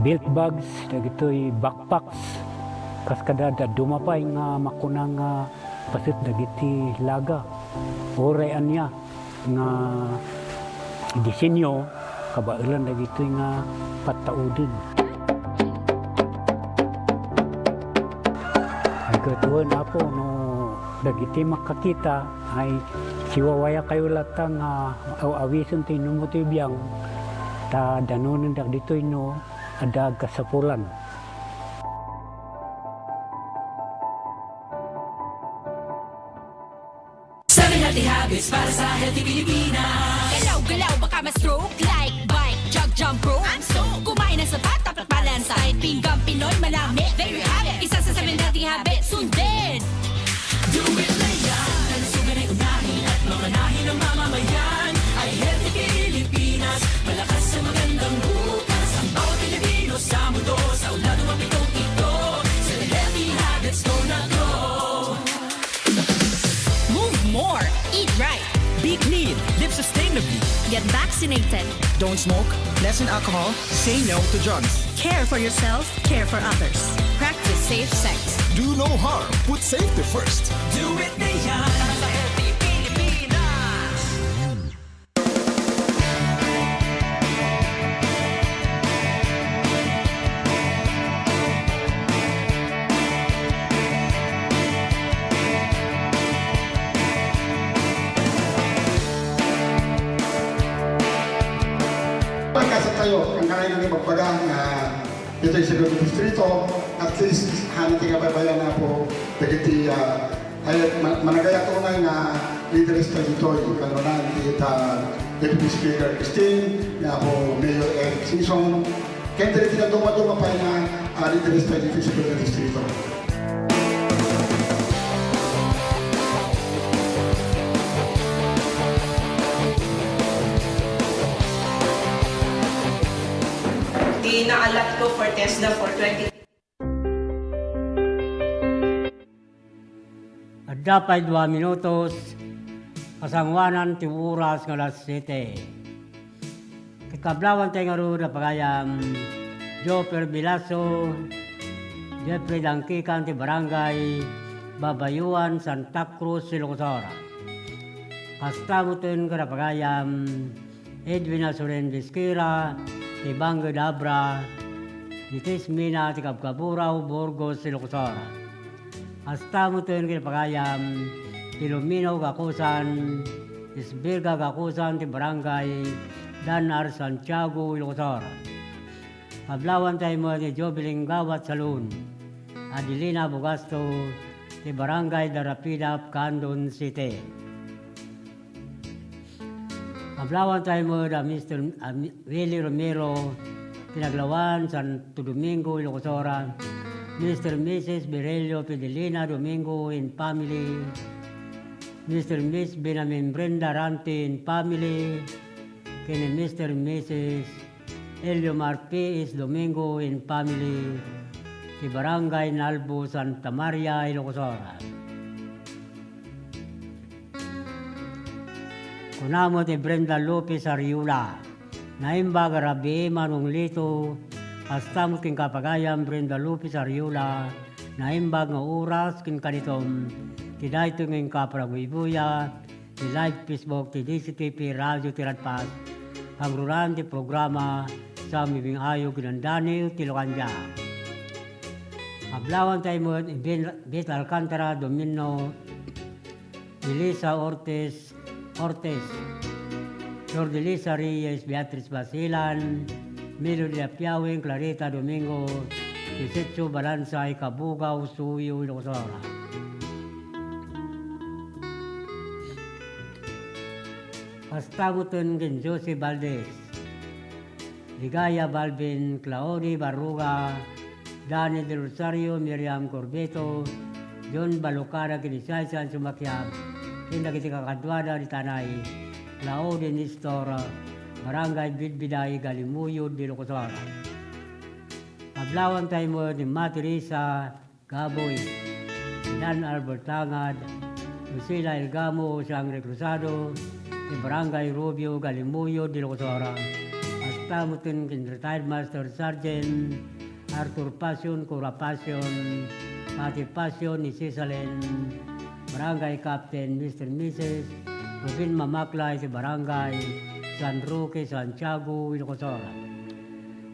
Speaker 2: belt bags dagitoy backpacks kaskada dumapay nga makunang pasit dagiti laga oray anya nga disenyo kabailan dagitoy nga pataudin. Ay katuan apo no dagiti makakita ay siwawaya kayo latang awison ti numuti biyang ta danunan dagitoy no ada kasapulan.
Speaker 7: Seven healthy habits para sa healthy Pilipinas. Galaw-galaw baka ma-stroke like bike, jog, jump, rope. I'm so kumain ng sapat, dapat balance. Kahit pinggang Pinoy, malami. There you have it. Isa sa 7 healthy habits. Sundin! Do it na yan. Kalusugan ay unahin at mamanahin ng mamamayan. Ay healthy Pilipinas. Malakas sa magandang bukas. Ang bawat Pilipino sa mundo. Sa ulado mapitong ito. 7 healthy habits, go na go.
Speaker 8: Move more. Eat right.
Speaker 7: Be clean. Live sustainably.
Speaker 8: Get vaccinated.
Speaker 9: Don't smoke, lessen alcohol, say no to drugs.
Speaker 8: Care for yourself, care for others. Practice safe sex.
Speaker 9: Do no harm, put safety first.
Speaker 7: Do it na yan. Sa healthy Pilipinas.
Speaker 10: Pagkasat tayo, ang kanay ng ipagpagang ito yung segundo distrito, at least haniti nga babayan na po, dagiti ay managaya tunay nga leaders tayo dito, yung kanunan, Deputy Speaker Christine, nga po Mayor Eric Sison, kaya hindi tinatuma-tuma pa na leaders tayo dito sa segundo distrito.
Speaker 4: Inaalat ko for TESDA for 20.
Speaker 2: At dapat 2 minutos, kasangwanan ti oras ng alas 7. Kakablawan tayo nga rin na pagayam, Joper Bilaso, Jeffrey Dangkikan ti Barangay, Babayuan, Santa Cruz, Silocosora. Kastamutin ka na pagayam, Edwin Azuren Disquira, ti Bangga Dabra, ti Tismina, ti Kabkaburaw, Burgos, Silocosora. Hasta mo ito yung kinapagayam, ti Lumino, Gakusan, Isbirga, Gakusan, ti Barangay, Danar, Santiago, Ilocosora. Kablawan tayo mo ti Jobeling Gawat Salun, Adelina Bugasto, ti Barangay Darapida, Candon City. Kablawan tayo mo na Mr. Willie Romero, Pinaglawan, Santo Domingo, Ilocosora, Mr. and Mrs. Berelio Fidelina Domingo in family, Mr. and Miss Benamin Brenda Rante in family, kini Mr. and Mrs. Eliomar P.S. Domingo in family, ti Barangay Nalbo, Santa Maria, Ilocosora. Kunamo ti Brenda Lopez Ariula, naimbag Rabi Manong Lito, hasta mo king kapagayam Brenda Lopez Ariula, naimbag nga oras king kanitom, ti dayto ng kapraguibuya, ti live Facebook, ti DCTP, Radio Tiradpas, pagruran ti programa sa mibing ayo ginandani, ti Lokanja. Ablawan tayo mo, Bit Alcantara, Domino, Elisa Ortiz, Jordelisa Reyes, Beatriz Basilan, Melody Apiawing, Clarita Domingo, Isetso Balansay, Kabugaw, Suyo, Ilocosora. Kastaguton kin Jose Valdez, Ligaya Balvin, Claudi Barruga, Dani de Rosario, Miriam Corbeto, John Balucara, Kinisaysan Sumakyab, Kindagiti Kakadwada ni Tanay, Claudi Nistor, Barangay Bidbiday, Galimuyod, Ilocosora. Pablawan tayo mo ni Matirisa Gaboy, Dan Albert Tangad, Lucila Elgamo, Sangre Cruzado, ni Barangay Rubio, Galimuyod, Ilocosora. Hasta mo kin Retired Master Sergeant, Arthur Passion, Cura Passion, Pati Passion, ni Cesalen, Barangay Captain, Mr. and Mrs. Rubin Mamaklay, si Barangay San Roque, Santiago, Ilocosora.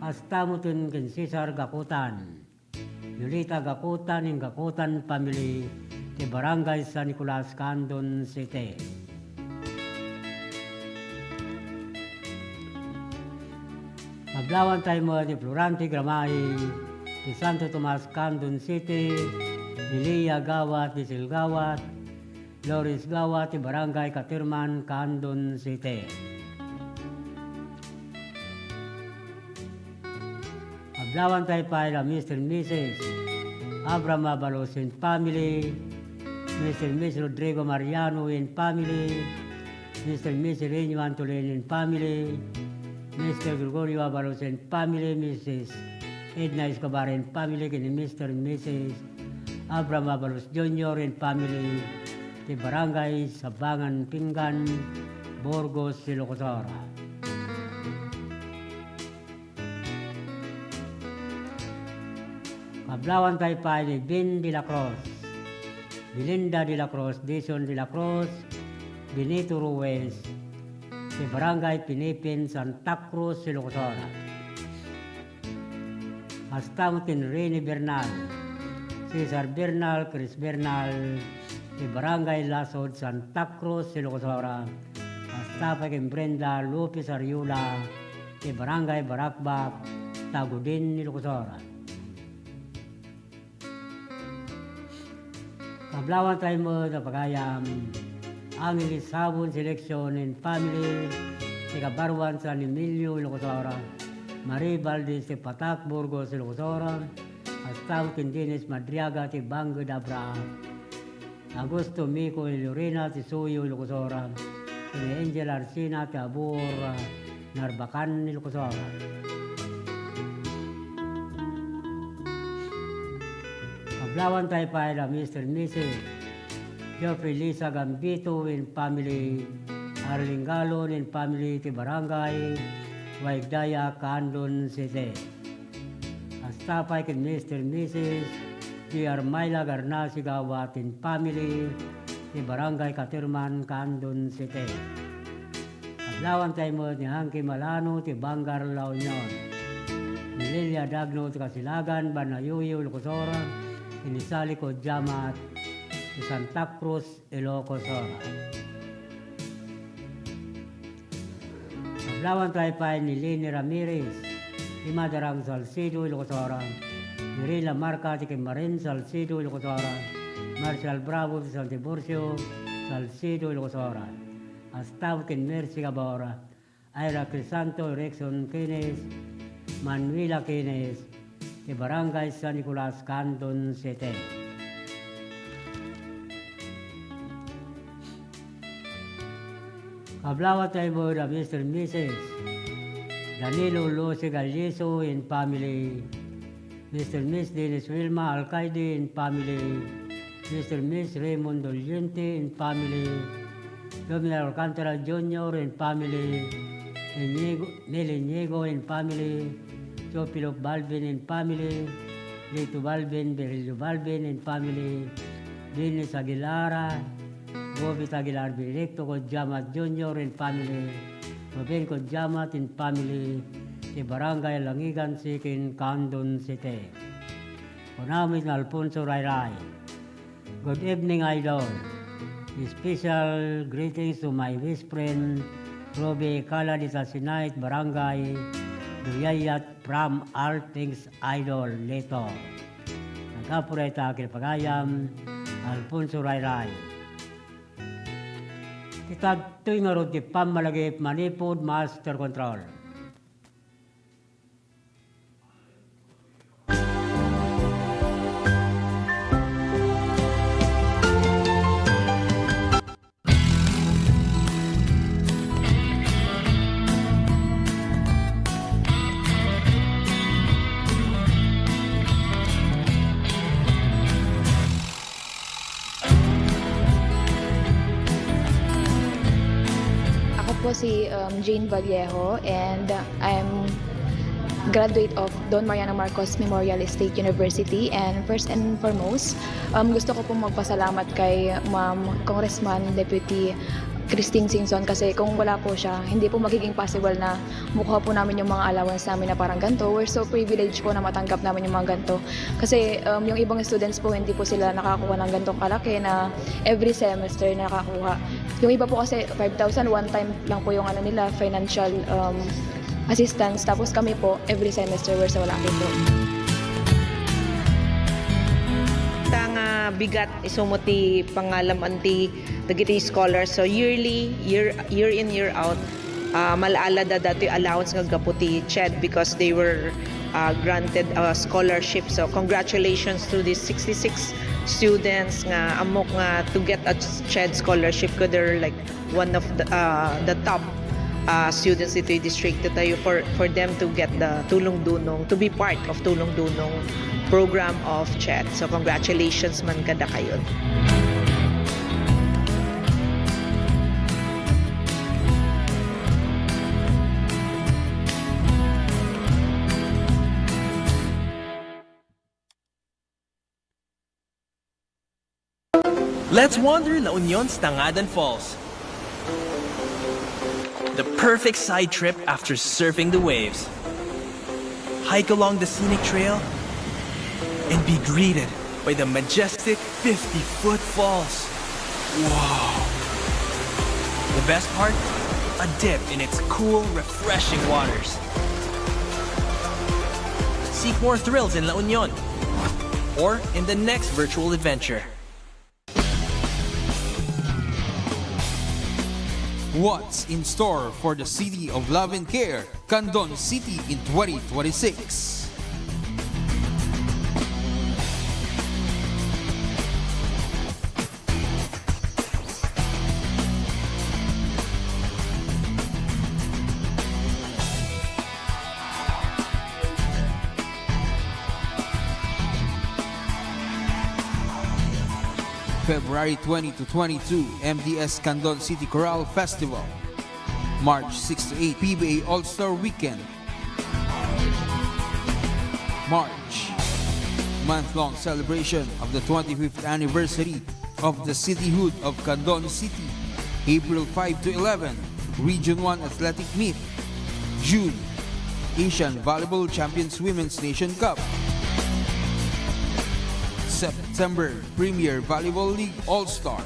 Speaker 2: Hasta mo kin Cesar Gakutan, Yulita Gakutan, ng Gakutan Family, si Barangay San Nicolas, Candon City. Maglawan tayo mo ni Florante Gramay, ni Santo Tomas, Candon City, ni Lia Gawat, ni Sil Gawat, Loris Gawat, ni Barangay Katirman, Candon City. Maglawan tayo pa na Mr. and Mrs. Abraham Abalos and family, Mr. and Mrs. Rodrigo Mariano and family, Mr. and Mrs. Reño Antolin and family, Mr. Gregorio Avalos and family, Mrs. Edna Escobar and family, kini Mr. and Mrs. Abraham Avalos Jr. and family, ti Barangay Sabangan Pinggan, Burgos, Ilocosora. Kablawan tayo pa ni Bin de la Cruz, Belinda de la Cruz, Dison de la Cruz, Benito Ruiz, si Barangay Pinipin, Santa Cruz, Ilocosora. Hasta mo kin Rene Bernal, Cesar Bernal, Chris Bernal, si Barangay Lasod, Santa Cruz, Ilocosora. Hasta pa kin Brenda Lopez Ariula, ti Barangay Barakbak, Tagudin, Ilocosora. Kablawan tayo mo na pagayam ang ilisabon seleksyon in family ni Kabarwan San Emilio, Ilocosora, Marie Valdez ti Patak, Burgos, Ilocosora, Astaw Tindines Madriaga ti Bango d'Abra, Augusto Mico Lorena ti Suyo, Ilocosora, ni Angel Arsina ti Abur, Narbacan, Ilocosora. Kablawan tayo pa na Mr. and Mrs. Geoffrey Lisa Gambito in family, Arling Galon in family ti Barangay, Waigdaya, Candon City. Astapay kin Mr. and Mrs. Di Armayla Garnasigawa in family, ti Barangay Katirman, Candon City. Kablawan tayo mo ni Hanky Malano ti Bangar, La Union. Ni Lilia Dagno ti Kasilagan, Banayuyo, Ilocosora, Inisali ko Jamat di Santa Cruz, Ilocosora. Kablawan tayo pa ni Lini Ramirez, di Madarang Salcido, Ilocosora, ni Rila Marca di Marin Salcido, Ilocosora, Marcial Bravo di San Tiburcio, Salcido, Ilocosora, Astaw kin Mercy Gabora, Ira Crisanto, Rexon Kines, Manuela Kines, di Barangay San Nicolas, Candon City. Kablawan tayo mo na Mr. and Mrs. Danilo Lucy Galliso in family, Mr. and Miss Dennis Wilma Alcaide in family, Mr. and Miss Raymond Doliente in family, Dominic Alcantara Jr. in family, Nelly Niego in family, Chopilo Balvin in family, Lito Balvin, Berilio Balvin in family, Dennis Aguilara, Bobit Aguilar Directo Kodjamat Jr. in family, Ruben Kodjamat in family, ti Barangay Langigan Sikin, Candon City. Kunamit na Alfonso Rayray. Good evening, Idol. Special greetings to my best friend, Roby Caladita Sinait, Barangay Duyayat from All Things Idol, Leto. Nagkapuray ta pagayam, Alfonso Rayray. Kitag tuy nga ron ti pamalagip manipod master control.
Speaker 11: Po si Jane Vallejo and I'm graduate of Don Mariano Marcos Memorial State University, and first and foremost gusto ko pong magpasalamat kay Ma'am Congressman Deputy Christine Singson kasi kung wala po siya, hindi po magiging possible na mukha po namin yung mga allowance namin na parang ganito. We're so privileged po na matanggap namin yung mga ganito. Kasi yung ibang students po, hindi po sila nakakuha ng ganitong kalaki na every semester na nakakuha. Yung iba po kasi 5,000, one time lang po yung nila, financial assistance. Tapos kami po, every semester, we're so lucky po.
Speaker 6: Bigat isumuti pangalam anti dagiti scholars, so year in year out malaala da dati allowance nga gaputi CHED because they were granted a scholarship. So congratulations to these 66 students nga amok nga to get a CHED scholarship, because they're like one of the top students dito yung district tayo for them to get the Tulong Dunong, to be part of Tulong Dunong program of CHED. So congratulations man kada kayo.
Speaker 9: Let's wander La Union's Tangadan Falls. The perfect side trip after surfing the waves. Hike along the scenic trail and be greeted by the majestic 50-foot falls. Whoa! The best part? a dip in its cool, refreshing waters. Seek more thrills in La Union or in the next virtual adventure.
Speaker 3: What's in store for the City of Love and Care, Candon City in 2026? February 20 to 22, MDS Candon City Chorale Festival. March 6 to 8, PBA All-Star Weekend. March, month-long celebration of the 25th anniversary of the cityhood of Candon City. April 5 to 11, Region 1 Athletic Meet. June, Asian Volleyball Champions Women's Nation Cup. September, Premier Volleyball League All-Star.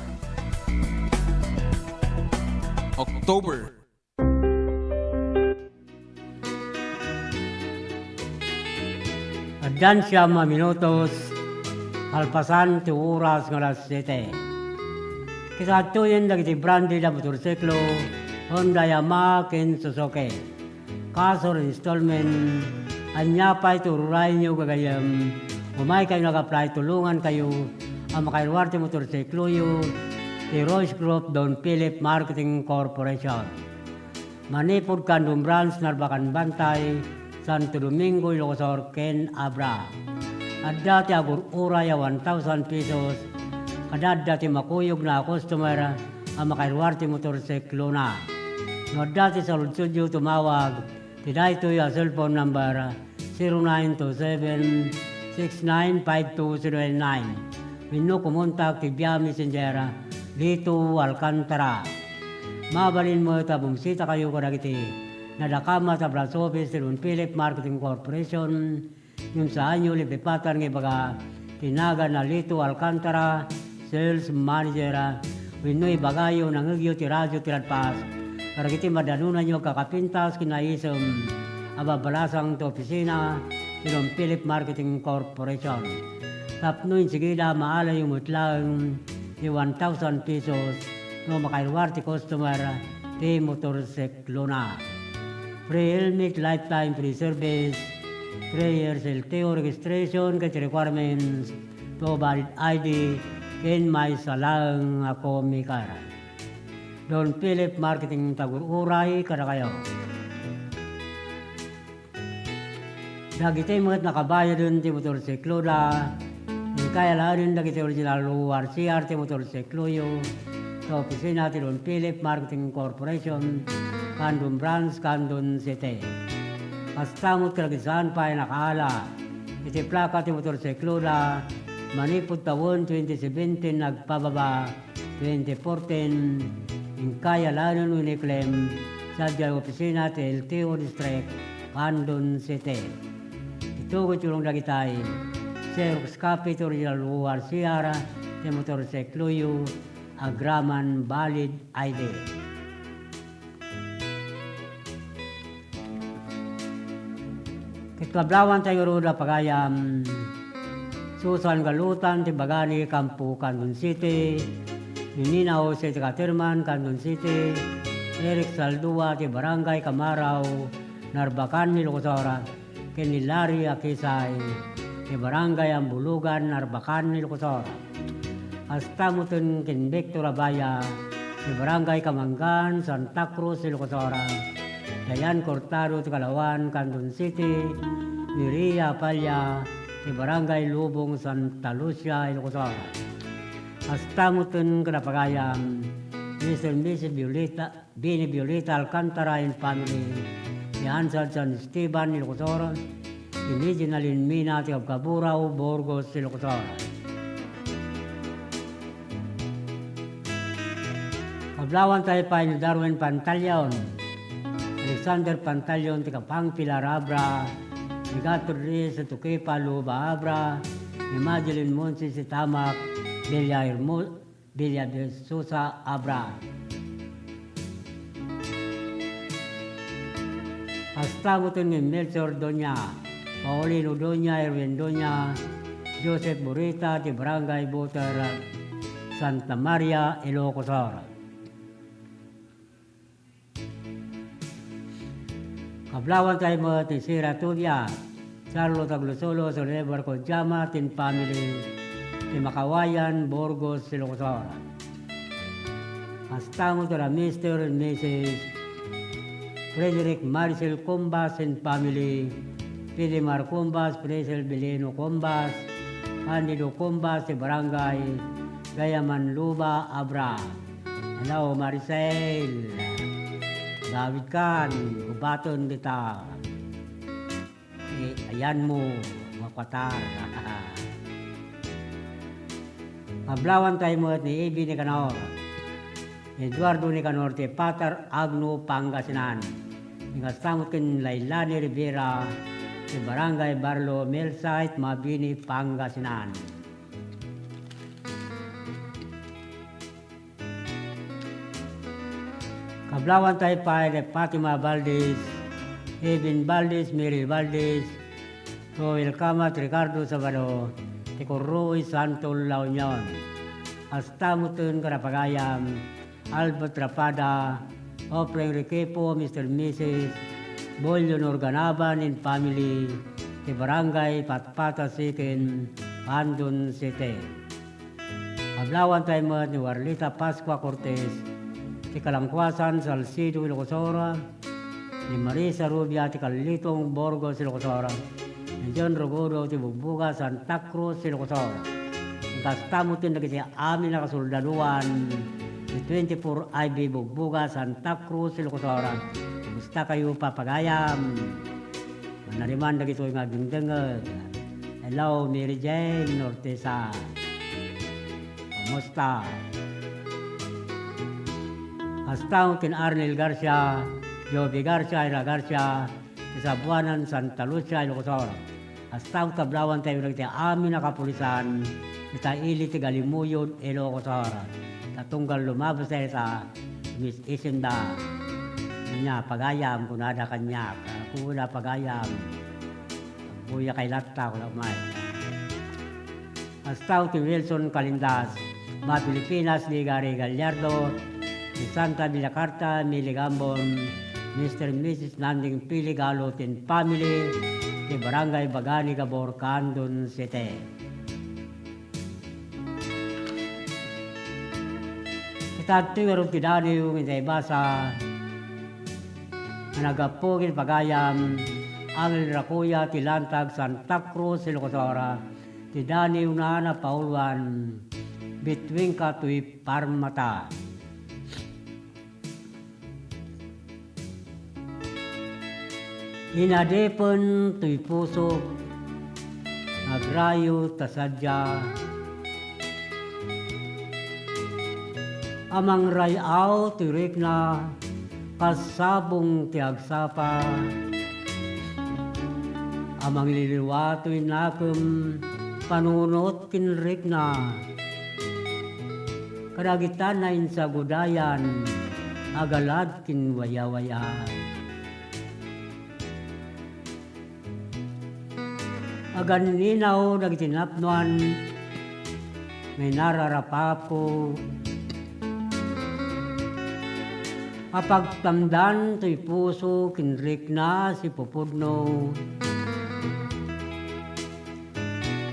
Speaker 3: October,
Speaker 2: Adyan siya mga minutos, halpasan ti oras ng alas 7. Kisatuyin dagiti brandi na motorsiklo, Honda Yamaha ken Suzuki. Kaso installment, anya pa itururay nyo gagayam, umay kayo nag-apply, tulungan kayo ang makailwarte motorsiklo yu, ti Royce Group Don Philip Marketing Corporation. Manipod Kandong Branch, Narbacan Bantay, Santo Domingo, Ilocosor, Ken Abra. At dati agur uray 1,000 pesos, kadad dati makuyog na customer ang makailwarte motorsiklo na. No dati sa Lutsudio tumawag, tiday ito yung cellphone number 0927-695209. Minu kumontak ti Via Messenger dito Alcantara. Mabalin mo ito, bumisita kayo ko nagiti. Nadakama sa branch office ni Don Philip Marketing Corporation. Yung saan nyo lipipatan ng ibaga tinaga na Lito Alcantara, Sales Manager. Minu ibagayo nangagyo ti radyo tiradpas. Para kiti madanunan nyo kakapintas kinaisam ababalasang to opisina ni Don Philip Marketing Corporation. Tapnoin sigida maala yung mutlang ni 1,000 pesos no makailwarte customer ti motorsiklo na. Free helmet, lifetime free service, 3 years LTO registration, ket requirements to valid ID, ken may salang ako mikara. Don Philip Marketing Tagururay, kada kayo. Dagiti mga nakabaya dun ti motorsiklo na, kaya lang dagiti original RCR ti motorsiklo yung sa opisina ti Don Philip Marketing Corporation, Candon Branch, Candon City. Kastamot kalagisan pa ay nakaala. Iti plaka ti motorsiklo na manipod tawon 2017 nagpababa 2014 yung kaya lanon uniklem sa diyang opisina ti LTO District, Candon City. Ito ko tulong lagitay, Xerox copy to original ORCR ti motorsiklo yu agraman valid ID. Kitkablawan tayo roda pagayam Susan Galutan ti Bagani Kampo Candon City, Nina Jose ti Caterman Candon City, Eric Saldua ti Barangay Kamaraw, Narbacan Ilocosora, ken Hilary Akisay ti Barangay Ambulugan, Narbacan Ilocosora. Astamutin ken Victor Abaya ti Barangay Kamangan, Santa Cruz Ilocosora, Dayan Cortado ti Kalawan, Candon City, Miria Palya ti Barangay Lubong, Santa Lucia Ilocosora. Astamutin kanapagayam Mr. and Mrs. Violeta, Bini Violeta Alcantara and family, ni Hansel San Esteban Ilocosora, ni Reginaldine Mina ti Abcaburao, Burgos Ilocosora. Kablawan tayo pa ni Darwin Pantaleon, Alexander Pantaleon ti Kapang Pilar Abra, ni Gator Reyes sa Tukepa Luba Abra, ni Madeline Monsi si Tamak, Villa de Sosa Abra. Hasta mo ni Melchor Doña, Paulino Doña, Erwin Doña, Joseph Burita, ti Barangay Buter, Santa Maria, Ilocos Sur. Kablawan tayo mo ti Sira Tudia, Charlo Taglusolo, Solebar Kodjama, tin family, ti Makawayan, Burgos, Ilocos Sur. Hasta mo to Mr. and Mrs. Frederick Marcel Combas and family, Pidimar Combas, Presel Beleno Combas, Andido Combas, si Barangay, Gayaman Luba, Abra. Hello, Maricel. David Kan, Gubaton kita. Ayan mo, Makwatar. Mablawan tayo mo ni Ebi Nicanor. Eduardo Nicanor, ti Pater Agno Pangasinan. Ingastamot kin Lailani Rivera, si Barangay Barlo, Melsite, Mabini, Pangasinan. Kablawan tayo pa ni Fatima Valdez, Eben Valdez, Mary Valdez, Roel Kamat, Ricardo Sabado, Ticorroy Santol La Union, Astamutun Karapagayam, Albert Rapada, Opreng Riquepo, Mr. and Mrs. Bolyon Organaban and family, ti Barangay Patpata Sikin, Andon City. Ablawan tayo mo ni Warlita Pascua Cortez, ti Kalangkwasan, Salcido, Ilocos Sur, ni Marisa Rubia, ti Kalitong, Burgos, Ilocos Sur, ni John Rogodo, ti Bugbuga, Santa Cruz, Ilocos Sur. Kastamutin na kasi amin na kasoldaduan, 24 IB Bugbuga, Santa Cruz, Ilocos Sur. Gusta kayo papagayam. Manariman na ito yung agindangag. Hello, Mary Jane Ortesa. Kamusta? Hasta kin Arnel Garcia, Joby Garcia, Ira Garcia, sa Buanan, Santa Lucia, Ilocos Sur. Hasta tablawan tayo ng amin na kapulisan, ita ili ti Galimuyod, Ilocos Sur. Tatunggal lumabas tayo sa Miss Isinda. Niya, pagayam, kunada kanya, kuna pagayam. Buya kay Latta, kung umay. Hasta ti Wilson Calindas, mga Pilipinas, ni Gary Gallardo, ni Santa Villacarta, Mili Gambon, Mr. and Mrs. Nanding Piligalo, tin family, ti Barangay Bagani, Gabor, Candon City. Kita tingaro ti Daniel, hindi basa, nagapugin pagayam, Angel Rakuya, ti Lantag, Santa Cruz, Ilocos Sur, ti Daniel na Pauluan, between ka tuy Parmata. Inadepon tuy puso, agrayo tasadya, amang rayaw tirik na, kasabong tiagsapa, amang liliwatoy nakem, panunot kinrik na, karagitan na sa gudayan, agalad kinwayawayan. Agan ninaw nagtinapnuan, may nararapapo, kapagtamdan to'y puso, kinrik na si Pupudno.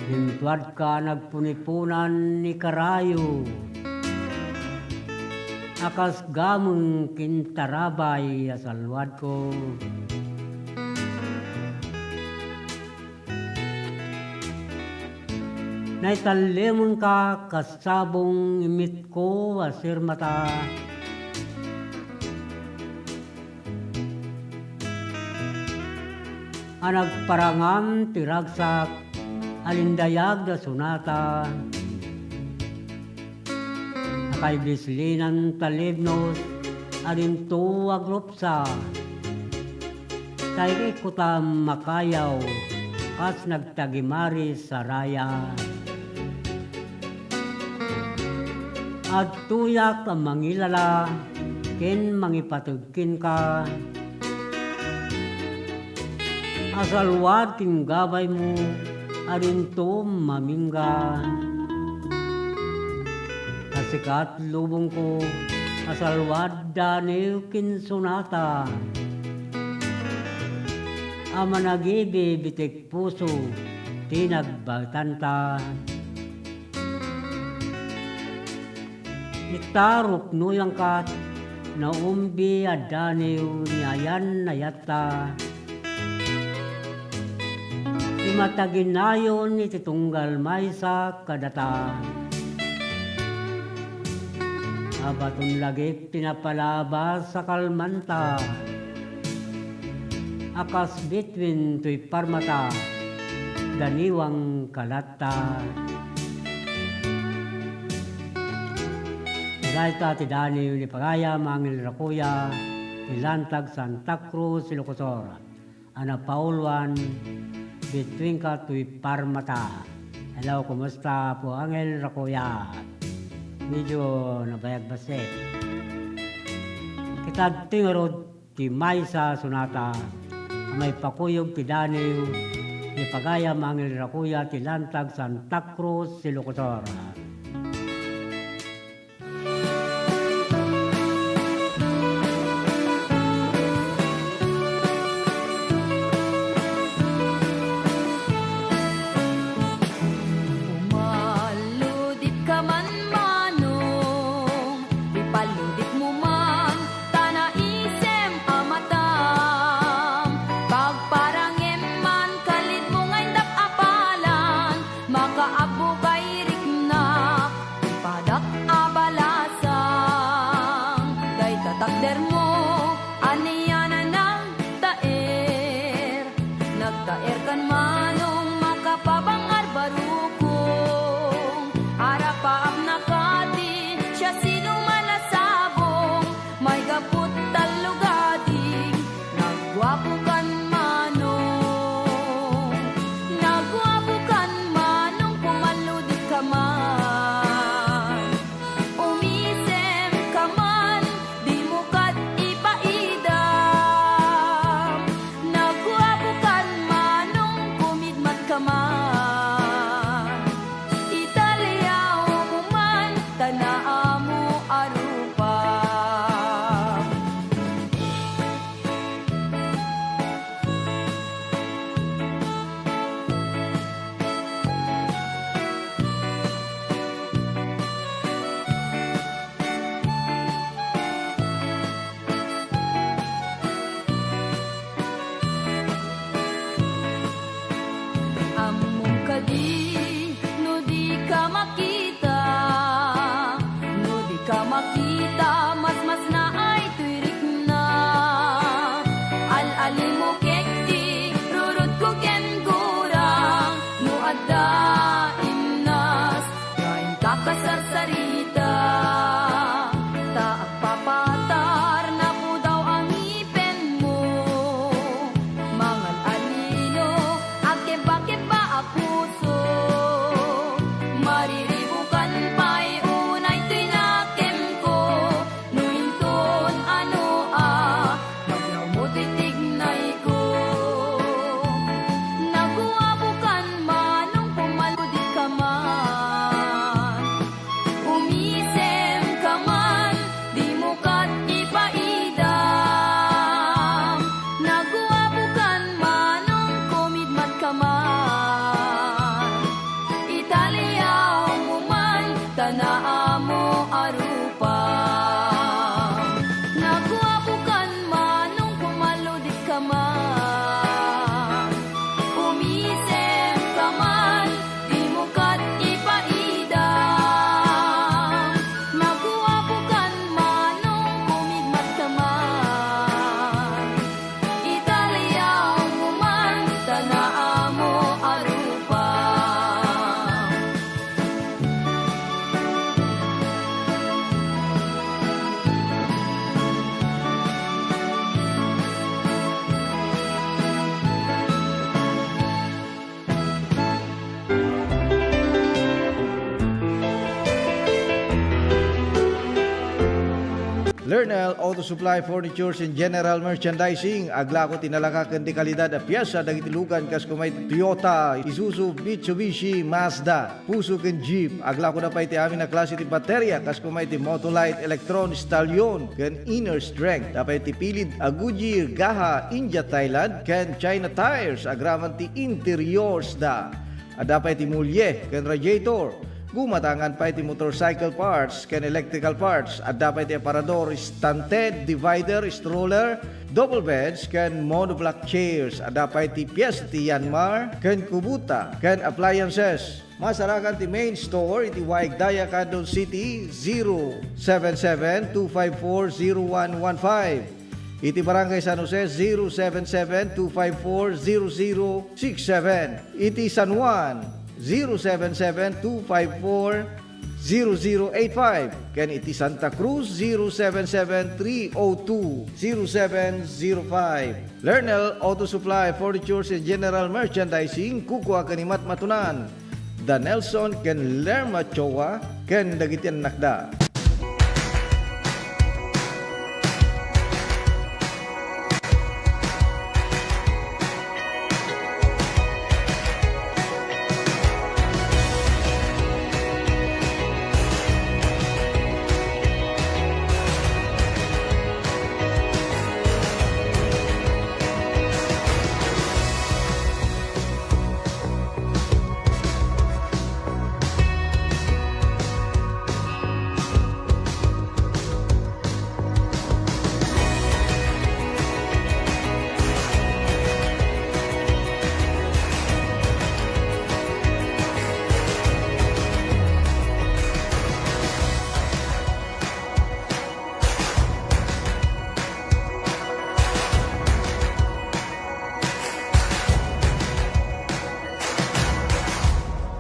Speaker 2: Limtuad ka nagpunipunan ni Karayo, akas gamang kintarabay asalwad ko. Naitalimon ka kasabong imit ko asir mata. Anagparangam tiragsak, alindayag na sunata. Akay bislinan talibnos, alinto aglupsa. Tayo ikutam makayaw, kas nagtagimari sa raya. At tuyak ang mangilala, ken mangipatugkin ka. Asalwad king gabay mo, arinto maminggan. Kasikat lubong ko, asalwad daniw kinsunata. Ama nagibi bitik puso, tinagbagtanta. Itarok nuyang kat, naumbi adaniw niayan nayata. Imataginayon ititunggal may sa kadata. Abatun lagi pinapalabas sa kalmanta. Akas between tuy parmata, daniwang kalata. Gaita ti Daniel ni Pagaya, Mangil Rakuya, Tilantag, Santa Cruz, Ilocosor. Ana Pauluan, between ka tuy parmata. Hello, kumusta po Angel Rakuya? Medyo nabayag basit. Kita tingarod ti Maysa Sunata, may pakuyog ti Daniel ni Pagaya, Mangil Rakuya, Tilantag, Santa Cruz, Ilocosor.
Speaker 5: Umaludit ka man manong, ipaludit mo man, tanaisem amatam. Pagparangin man, kalit mo ngay apalan, makaabo kay rikna.
Speaker 12: Lernel Auto Supply Furnitures and General Merchandising. Agla ko tinalaka ken di kalidad a piyesa dagiti lugan kas kumay Toyota, Isuzu, Mitsubishi, Mazda, Puso ken Jeep. Agla ko na pa iti amin na klase ti baterya kas kumay ti Motolite, Electron, Stallion ken Inner Strength. Dapat ti pilid a Goodyear, Gaha, India, Thailand ken China Tires. Agraman ti interiors da. Dapat ti mulye ken radiator. Gumatangan pa iti motorcycle parts ken electrical parts. At dapat iti aparador, stunted, divider, stroller, double beds ken monoblock chairs. At dapat iti piyes ti Yanmar ken Kubuta ken appliances. Masarakan ti main store iti Waigdaya, Quezon City 077-254-0115. Iti Barangay San Jose 077-254-0067. Iti San Juan 077-254-0085. Ken iti Santa Cruz 077-302-0705. Lernel Auto Supply Furnitures and General Merchandising. Kukua kanimat matunan Da Nelson ken Lerma Chowa ken dagitian nakda.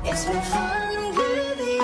Speaker 5: It's been fun with you.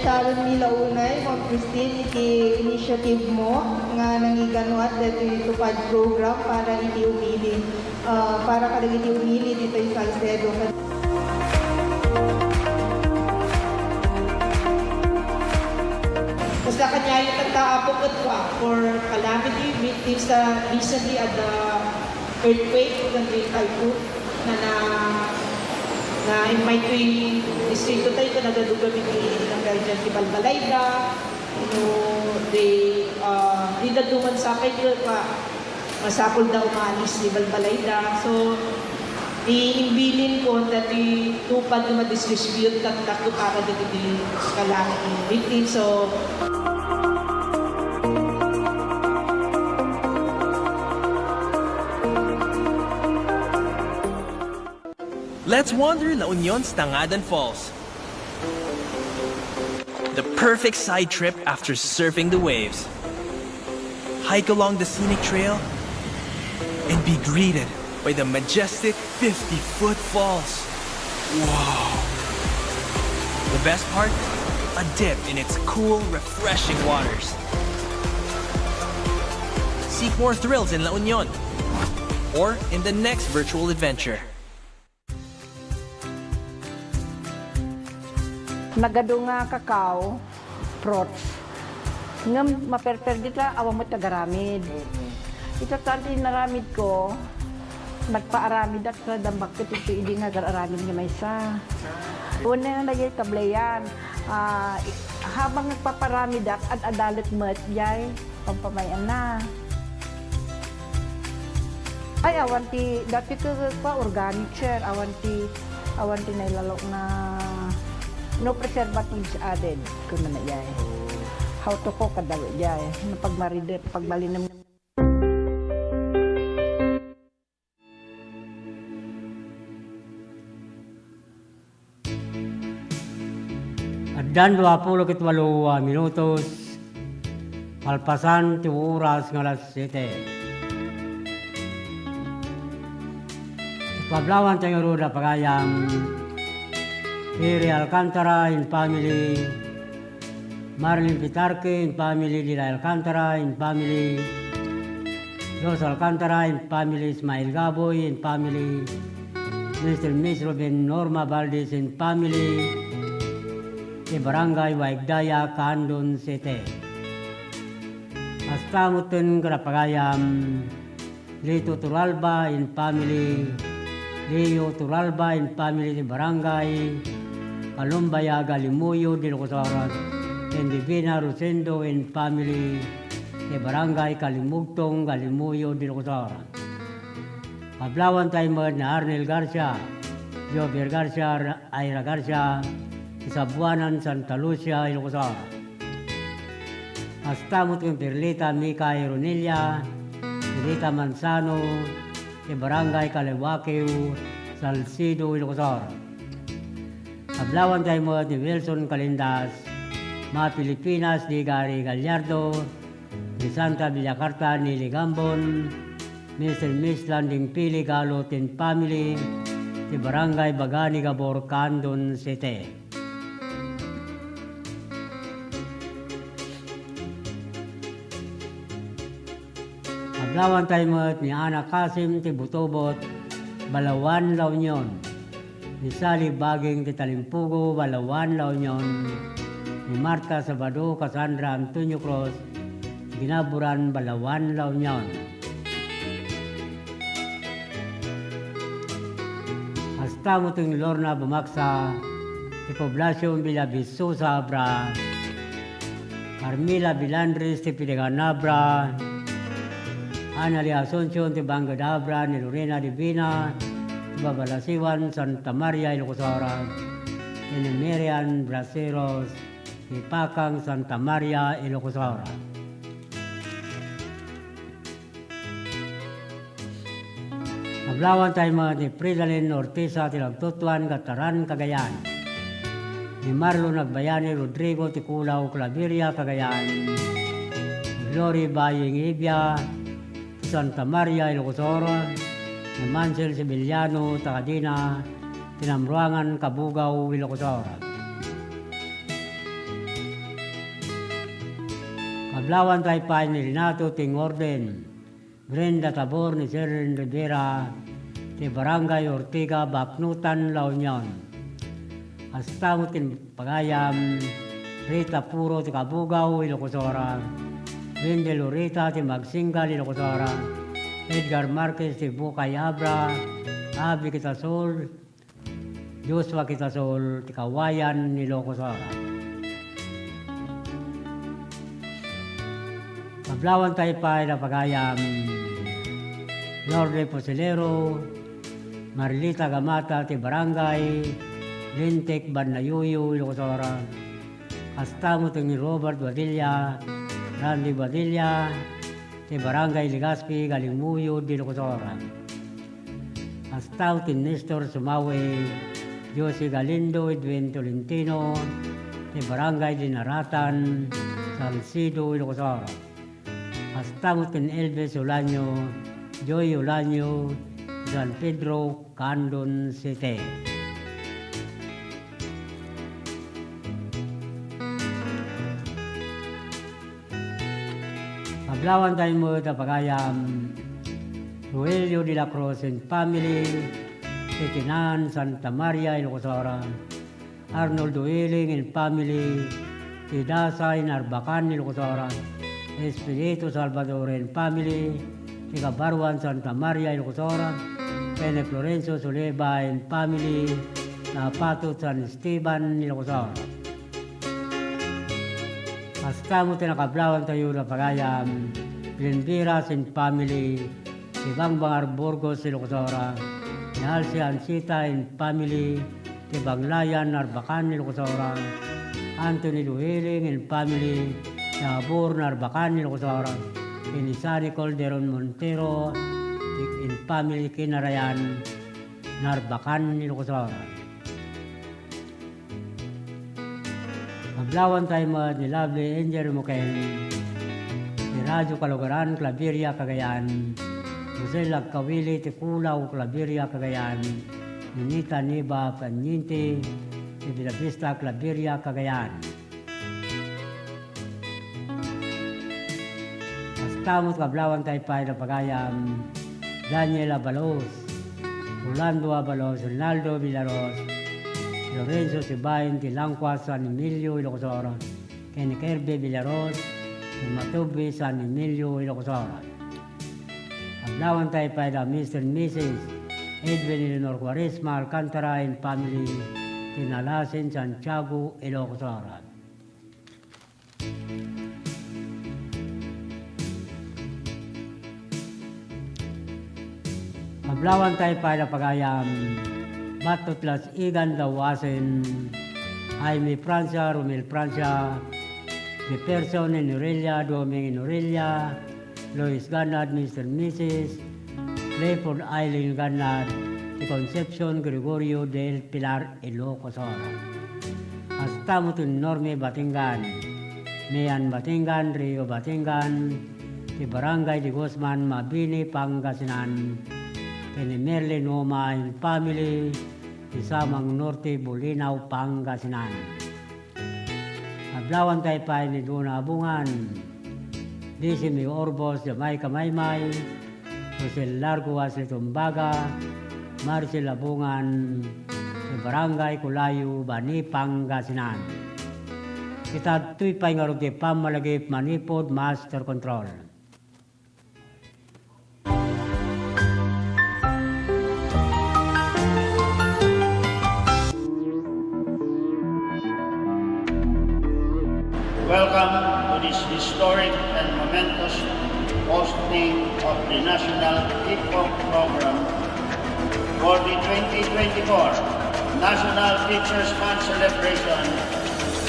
Speaker 13: Sharon Milaunay, Ma'am Christine, iti initiative mo nga nangiganuat dito itupad program para iti umili, para kada iti umili dito yung Salcedo. Basta kanya yung nagtaapok at for calamity victims recently at the earthquake ng Great Typhoon na invite ko yung distrito tayo ito nagadugan ng Guardian si Balbalayda. Di naduman sa akin yun pa masapol daw umalis ni Balbalayda. So, iimbilin ko na tupad na ma-distribute at takto para dito yung calamity victims. So,
Speaker 9: Let's wander La Union's Tangadan Falls. The perfect side trip after surfing the waves. Hike along the scenic trail and be greeted by the majestic 50-foot falls. Wow! The best part? A dip in its cool, refreshing waters. Seek more thrills in La Union or in the next virtual adventure.
Speaker 13: nagado nga kakao, fruits. Ngam maperper dita awa mo tagaramid. Ito tanti naramid ko, nagpaaramid at sa dambak ko ito hindi nga gararamid nga may isa. Una na nagyay tablayan. Habang nagpaparamid at adalit mo at yay, pampamayan na. Ay, awanti, dati ko pa organic share, awanti na ilalok na no preservatives added ko na na yay. How to cook kadaw yay, pagmaride, pagbalinam.
Speaker 2: Dan 28 minutos, palpasan 2 oras ng alas 7. Pablawan tayo roda pagayam Eri Alcantara in family, Marlin Pitarque in family, Dila Alcantara in family, Los Alcantara in family, Ismail Gaboy in family, Mr. Miss Robin Norma Valdez in family, di Barangay Waigdaya, Candon City. Astamutin Karapagayam, Lito Turalba in family, Leo Turalba in family di Barangay Kalumbaya Galimuyo di Locosaras, and Divina Rosendo in family di Barangay Kalimugtong Galimuyo di Locosaras. Pablawan tayo na Arnel Garcia, Jovier Garcia, Ira Garcia, Isabuanan, Santa Lucia, Ilocosara. Astamot kong Perlita, Mika, Ironelia, Perlita Manzano, di Barangay Kaliwakeu, Salcido, Ilocosara. Pablawan tayo ni Wilson Calindas, mga Pilipinas, di Gary Gallardo, di Santa Villacarta, ni Ligambon, Mr. Miss Landing Pili, Galotin Family, di Barangay Bagani, Gabor, Candon City. Pablawan tayo ni Ana Kasim, ti Butobot, Balawan, La Union. Ni Sally Baging, ti Talimpugo, Balawan, La Union. Ni Marta Sabado, Cassandra Antonio Cruz, Ginaburan, Balawan, La Union. Hasta mo itong Lorna Bumaksa, ti Poblacion Villaviso sa Abra, Carmila Bilandres, ti Pideganabra, Anali Asuncion, ti Bangadabra, ni Lorena Divina, ti Babalasiwan, Santa Maria, Ilocosara, ni Miriam Braceros, ti Pakang, Santa Maria, Ilocosara. Naglawan tayo mga ni Fridalyn Ortiza, ti Lagtutuan, Gataran, Cagayan. Ni Marlo Nagbayani, Rodrigo, ti Culaw, Claveria, Cagayan. Ni Glory Baying Ibia, Santa Maria, Ilocosora, ni Mansel Sibiliano, Takadina, Tinamruangan, Kabugaw, Ilocosora. Kablawan tayo pa ni Renato Tingorden, Brenda Tabor, ni Seren Rivera, ti Barangay Ortiga, Baknutan, La Union. Hasta tin Pagayam, Rita Puro, ti Kabugaw, Ilocosora, Wende Lorita, ti Magsingal, Ilocosara, Edgar Marquez, ti Bukay Abra, Abi Kitasol, Joshua Kitasol, ti Kawayan, Ilocosara. Pablawan tayo pa na Pagayam, Lorde Posilero, Marilita Gamata, ti Barangay, Lintek, Banayuyo, Ilocosara, hasta mo ni Robert Badilla, Randy Badilla, ti Barangay Legazpi, Galimuyo, Ilocosara. Hasta ti Nestor Sumawe, Josie Galindo, Edwin Tolentino, ti Barangay Dinaratan, Salcido, Ilocosara. Hasta mo ti Elvis Olanyo, Joy Olanyo, San Pedro, Candon City. Pablawan tayo mo na Pagayam, Roelio de la Cruz and family, Titinan, Santa Maria, Ilocosara, Arnold Dueling and family, Tidasa in Arbacan, Ilocosara, Espirito Salvador and family, Tigabarwan, Santa Maria, Ilocosara, Pene Florencio Soleba and family, Napato, San Esteban, Ilocosara. Hasta mo tinakablawan tayo na Pagayam, Glenviras and family, Ibang Bangar Burgos, Ilocosara, Nalsi Ansita and family, Ibanglayan, Narbacan, Ilocosara, Anthony Duhiling and family, Nabur, Narbacan, Ilocosara, Inisani Calderon Montero, and family, Kinarayan, Narbacan, Ilocosara. Pablawan tayo mga ni Lovely Angel Muken, ni Radyo Kalugaran, Claveria, Cagayan, Jose Lagkawili, Tikulaw, Claveria, Cagayan, Ninita, Niba, Panyinte, Villa Vista, Claveria, Cagayan. Astamot, Kablawan, Taypay, Pagayam, Daniel Abalos, Rolando Abalos, Ronaldo Villaros, Lorenzo Sibayan, Tilangqua, San Emilio, Ilocos Oros, Kenny Kerbe Villaros, Matubi, San Emilio, Ilocos Oros. Kablawan Taypay, Mr. and Mrs. Edwin Eleanor Quaresma, Alcantara and family, Tinalasin, Santiago, Ilocos Oros. Kablawan Taypay, Pagayam, Batutlas Igan Dawasin, Jaime Francia, Romel Francia, Jefferson and Aurelia, Doming and Aurelia, Lois Ganad, Mr. and Mrs. Clayford Eileen Ganad, de Concepcion Gregorio del Pilar Ilocos Oros. Hasta Norme Batingan, Mayan Batingan, Rio Batingan, de Barangay de Guzman, Mabini, Pangasinan, ni Merlin Oma and family, Isamang Norte, Bulinaw, Pangasinan. Ablawan Taypay ni Duna Abungan, Disimi Orbos, Jamaica Maymay, Jose Largo Asli Tumbaga, Marcel Abungan, Barangay Kulayu, Bani, Pangasinan. Kita tuy paingarog di pamalagip manipod master control.
Speaker 14: Welcome to this historic and momentous hosting of the National Hip-Hop Program for the 2024 National Teachers Month celebration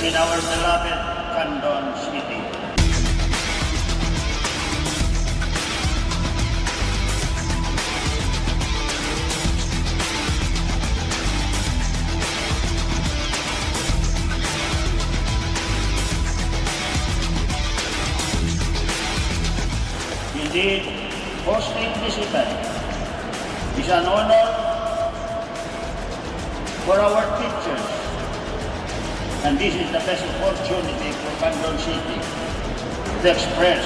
Speaker 14: in our beloved Candon City. Indeed, hosting this event is an honor for our teachers, and this is the best opportunity for Candon City to express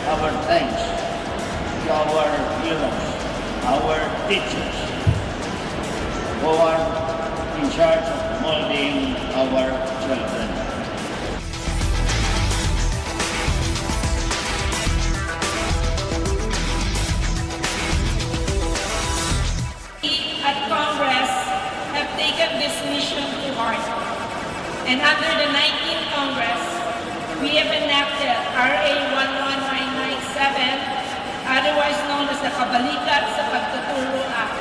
Speaker 14: our thanks to our heroes, our teachers, who are in charge of molding our children.
Speaker 15: At Congress have taken this mission to heart. And under the 19th Congress, we have enacted RA 11997, otherwise known as the Kabalikat sa Pagtuturo Act.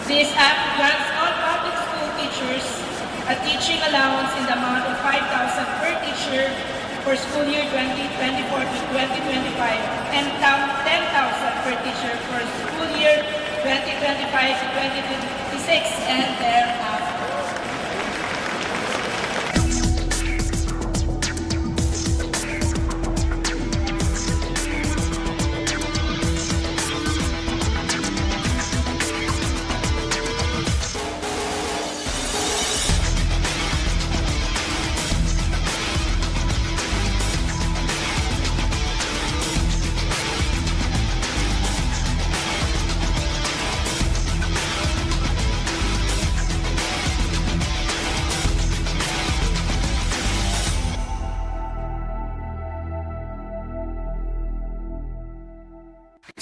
Speaker 15: This act grants all public school teachers a teaching allowance in the amount of 5,000 per teacher for school year 2024 to 2025 and 10,000 per teacher for school year 2025 to 2026 and thereafter.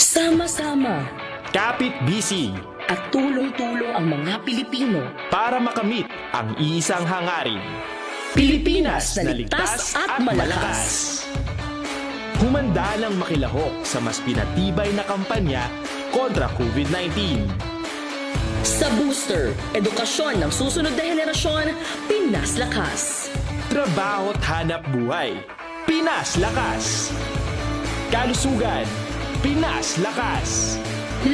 Speaker 16: Sama-sama
Speaker 17: kapit-bisig
Speaker 16: at tulong-tulong ang mga Pilipino
Speaker 17: para makamit ang iisang hangarin.
Speaker 16: Pilipinas na ligtas at malakas.
Speaker 17: Humanda ng makilahok sa mas pinatibay na kampanya kontra COVID-19.
Speaker 16: Sa booster, edukasyon ng susunod na henerasyon, Pinas Lakas.
Speaker 17: Trabaho at hanap buhay, Pinas Lakas. Kalusugan, Pinas Lakas.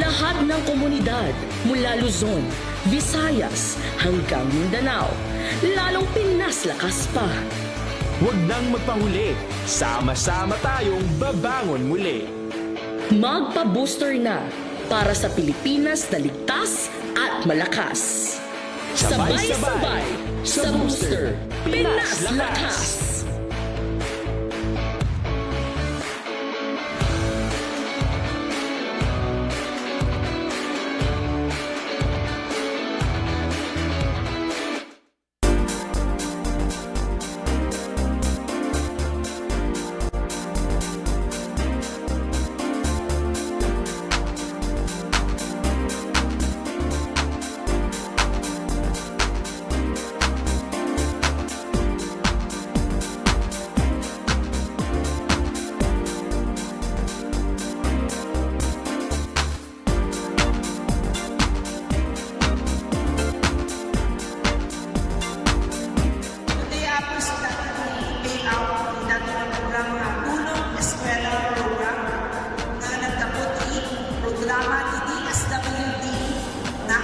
Speaker 16: Lahat ng komunidad mula Luzon, Visayas hanggang Mindanao, lalong Pinas Lakas pa.
Speaker 17: Huwag nang magpahuli, sama-sama tayong babangon muli.
Speaker 16: Magpa-booster na para sa Pilipinas na ligtas at malakas. Sabay-sabay sa booster, Pinas Lakas!
Speaker 4: Today, apos pay out ng dating programa Tulong Eskwela Program na nagdapot programa ni DSWD na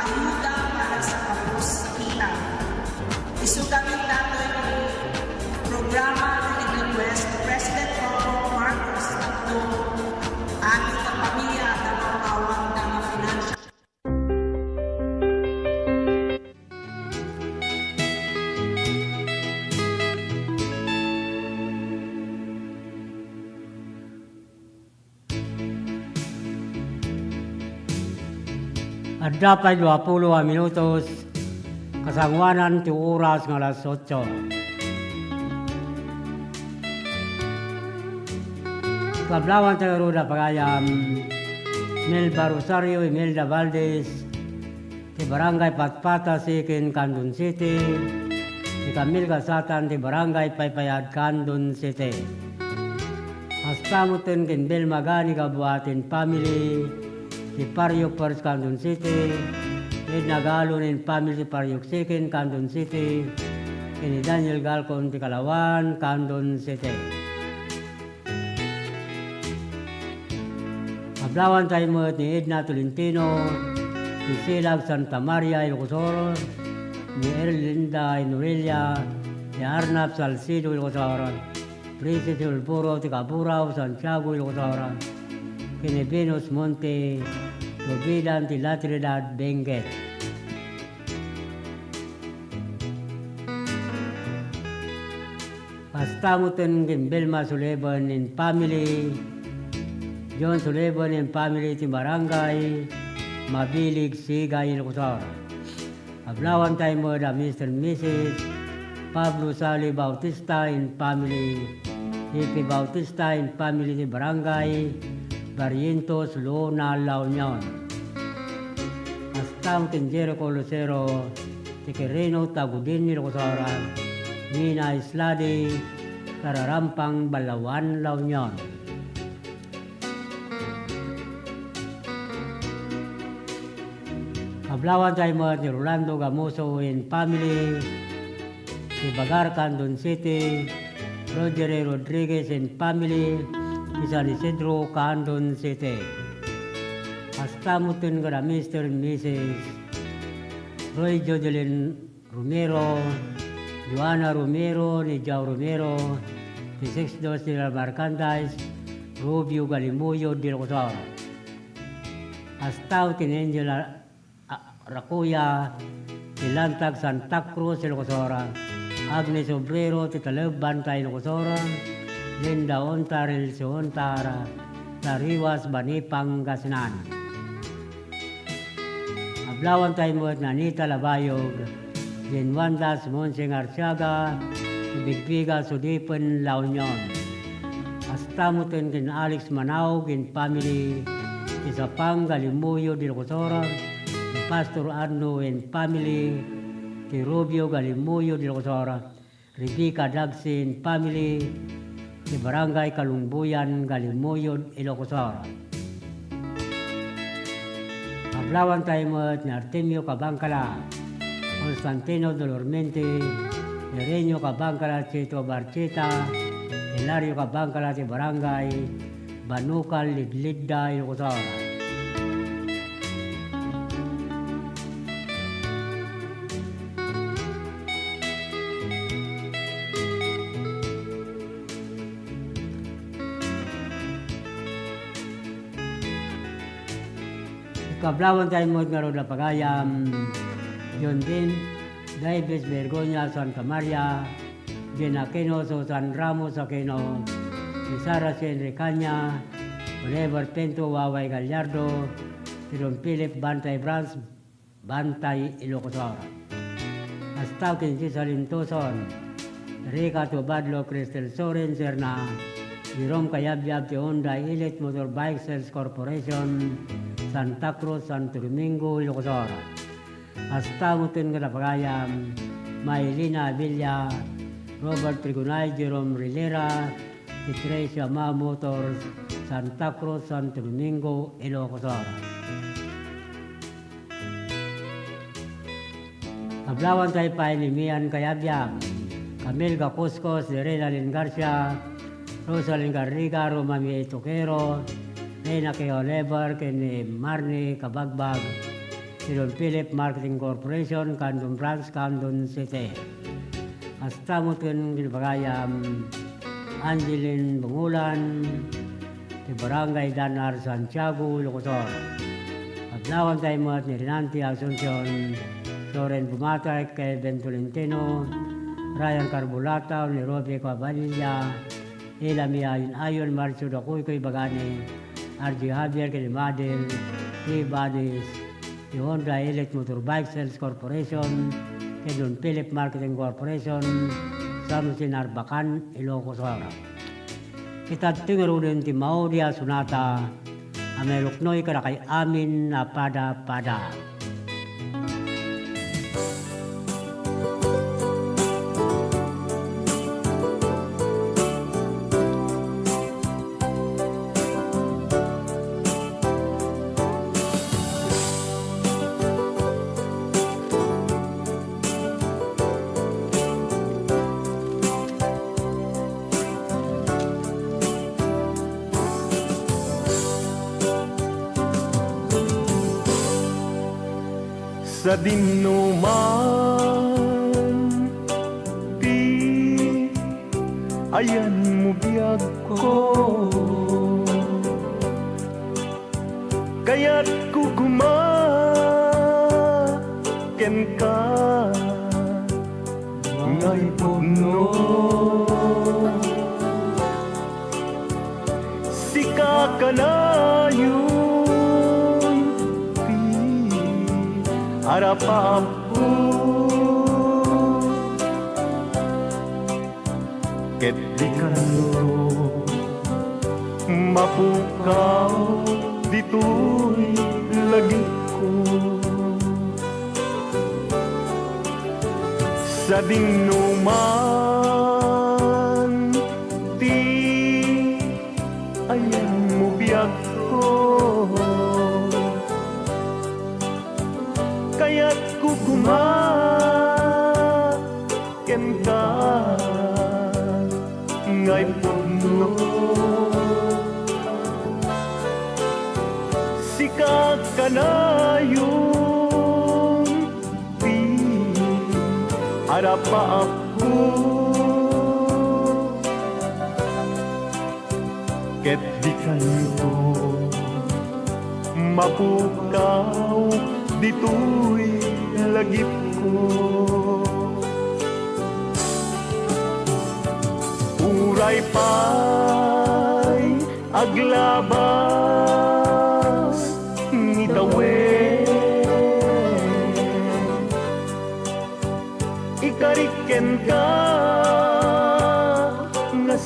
Speaker 4: ayuda para sa kapos sa kita. Isugamin nato yung programa na nag-request President Bongbong Marcos at aming kapamilya na mapawang ng financial.
Speaker 2: At dapat 20 minutos, kasangwanan ti oras ng alas 8. Kablawan tayo na pagayam, Melba Rosario, Imelda Valdez, ti Barangay Patpata, Sikin, Candon City, ti Camille Gasatan, ti Barangay Paypayad, Candon City. Astamutin kin Bel Magani, Kabuatin Family, ti Paryok Pars, Candon City, Ed Nagalunin Family, Paryok Sikin, Candon City, ni Daniel Galcon, ti Kalawan, Candon City. Ablawan tayo mo ni Edna Tolentino, ni Silag Santa Maria Ilocosoro, ni Erlinda Inurelia, ni Arnab Salcido Ilocosoro, Princess Ulpuro, Ticapurao, Santiago Ilocosoro, ni Venus Monte, Lobidan, ti La Trinidad, Benguet. Pastamutin kin Belma Suleban in family, John Sullivan and family ti Barangay Mabilig, Sigay, Ilocosor. Ablawan tayo mo da Mr. and Mrs. Pablo Sali Bautista and family, Hippie Bautista and family ti Barangay Barrientos, Luna, La Union. Astam tin Jericho Lucero, ti Quirino Tagudin, Ilocosor. Nina Isladi, Kararampang, Balawan, La Union. Ablawan tayo mo ni Rolando Gamoso and family, si Bagar, Candon City, Roger Rodriguez and family, si San Isidro, Candon City. Astamutin ka na Mr. and Mrs. Roy Jodelin Romero, Joana Romero, ni Jao Romero, si Sextos de la Marcandas, Rubio Galimuyo, Dilocosor. Astamutin Angela Rakuya, Tilantag Santa Cruz, Ilocosora, Agnes Obrero, Titalab Bantay, Ilocosora, Linda Ontaril, Siontara, Tariwas, Banipang, Gasinan. Ablawan tayo mo at Nanita Labayog, Jinwandas, Monsing Arsiaga, Bigbiga, Sudipan, La Union. Astamutin kin Alex Manaug in family, Isapang, Galimuyo, Ilocosora, Pastor Arno and family, ti Rubio Galimuyo de Locosora, Rebecca Dagsi and family, ti Barangay Kalungbuyan, Galimuyo, Ilocosora. Ablawan tayo mo ni Artemio Cabangcala, Constantino Dolormente, Irenio Cabangcala, Chito Barcheta, Hilario Cabangcala, ti Barangay Banukal, Lidlidda, Ilocosora. Kablawan tayo mo nga ro na pagayam. Yun din, Davis Bergonya, Santa Maria, Aquino, San Ramos Aquino, Sara Enricanya, Oliver Pinto, Waway Gallardo, Don Philip Bantay Brands, Bantay Ilocosora. Astautin si Salintoson, Rica Tobadlo, Cristel Soren, Serna, Jerome Kayabyab, Honda Elite Motorbike Sales Corporation, Santa Cruz, Santo Domingo, Ilocosora. Astamutin ka na pagayam, Maylina Villa, Robert Trigunay, Jerome Rilera, si Tracia Ma Motors, Santa Cruz, Santo Domingo, Ilocosora. Kablawan tayo pa ni Mian Kayabyab, Camille Gacusco, Serena Lin Garcia, Rosalind Garriga, Romami Toquero, Reina K. Oliver, Kenny Marnie Kabagbag, si Don Philip Marketing Corporation, Candon Branch, Candon City. Hasta mo ito bagayam Angeline Bungulan, si Barangay Danar, Santiago, Ilocosor. Paglawan tayo mo at ni Renanti Asuncion, Soren Bumatay, Kevin Tolentino, Ryan Carbulata, ni Robbie Cabalilla, Ilamia Ayon, Marcio Dacuy, Koy Bagani, RG Javier, Kenny Madel, Steve Badis, si Honda Elite Motorbike Sales Corporation, kay Don Philip Marketing Corporation, Samusin Arbacan, Ilocosora. Kita tingaro din ti Maudia Sunata, ameluknoy ka na kay amin na pada-pada.
Speaker 18: Sa dinuman di ayan mo biyag ko, kaya't kugumaken ka ngay pugno. Sika ka na harapapu ket di kanto mapukaw dito'y lagi ko sa dinuman di ayan mo biyag ko, kaya't kukumaken ka ngay puno. Sikat ka na yung harap pa ako, ket di kanto mapukaw dito'y lagip ko. Uray pa'y aglabas ni tawe, ikariken ka nga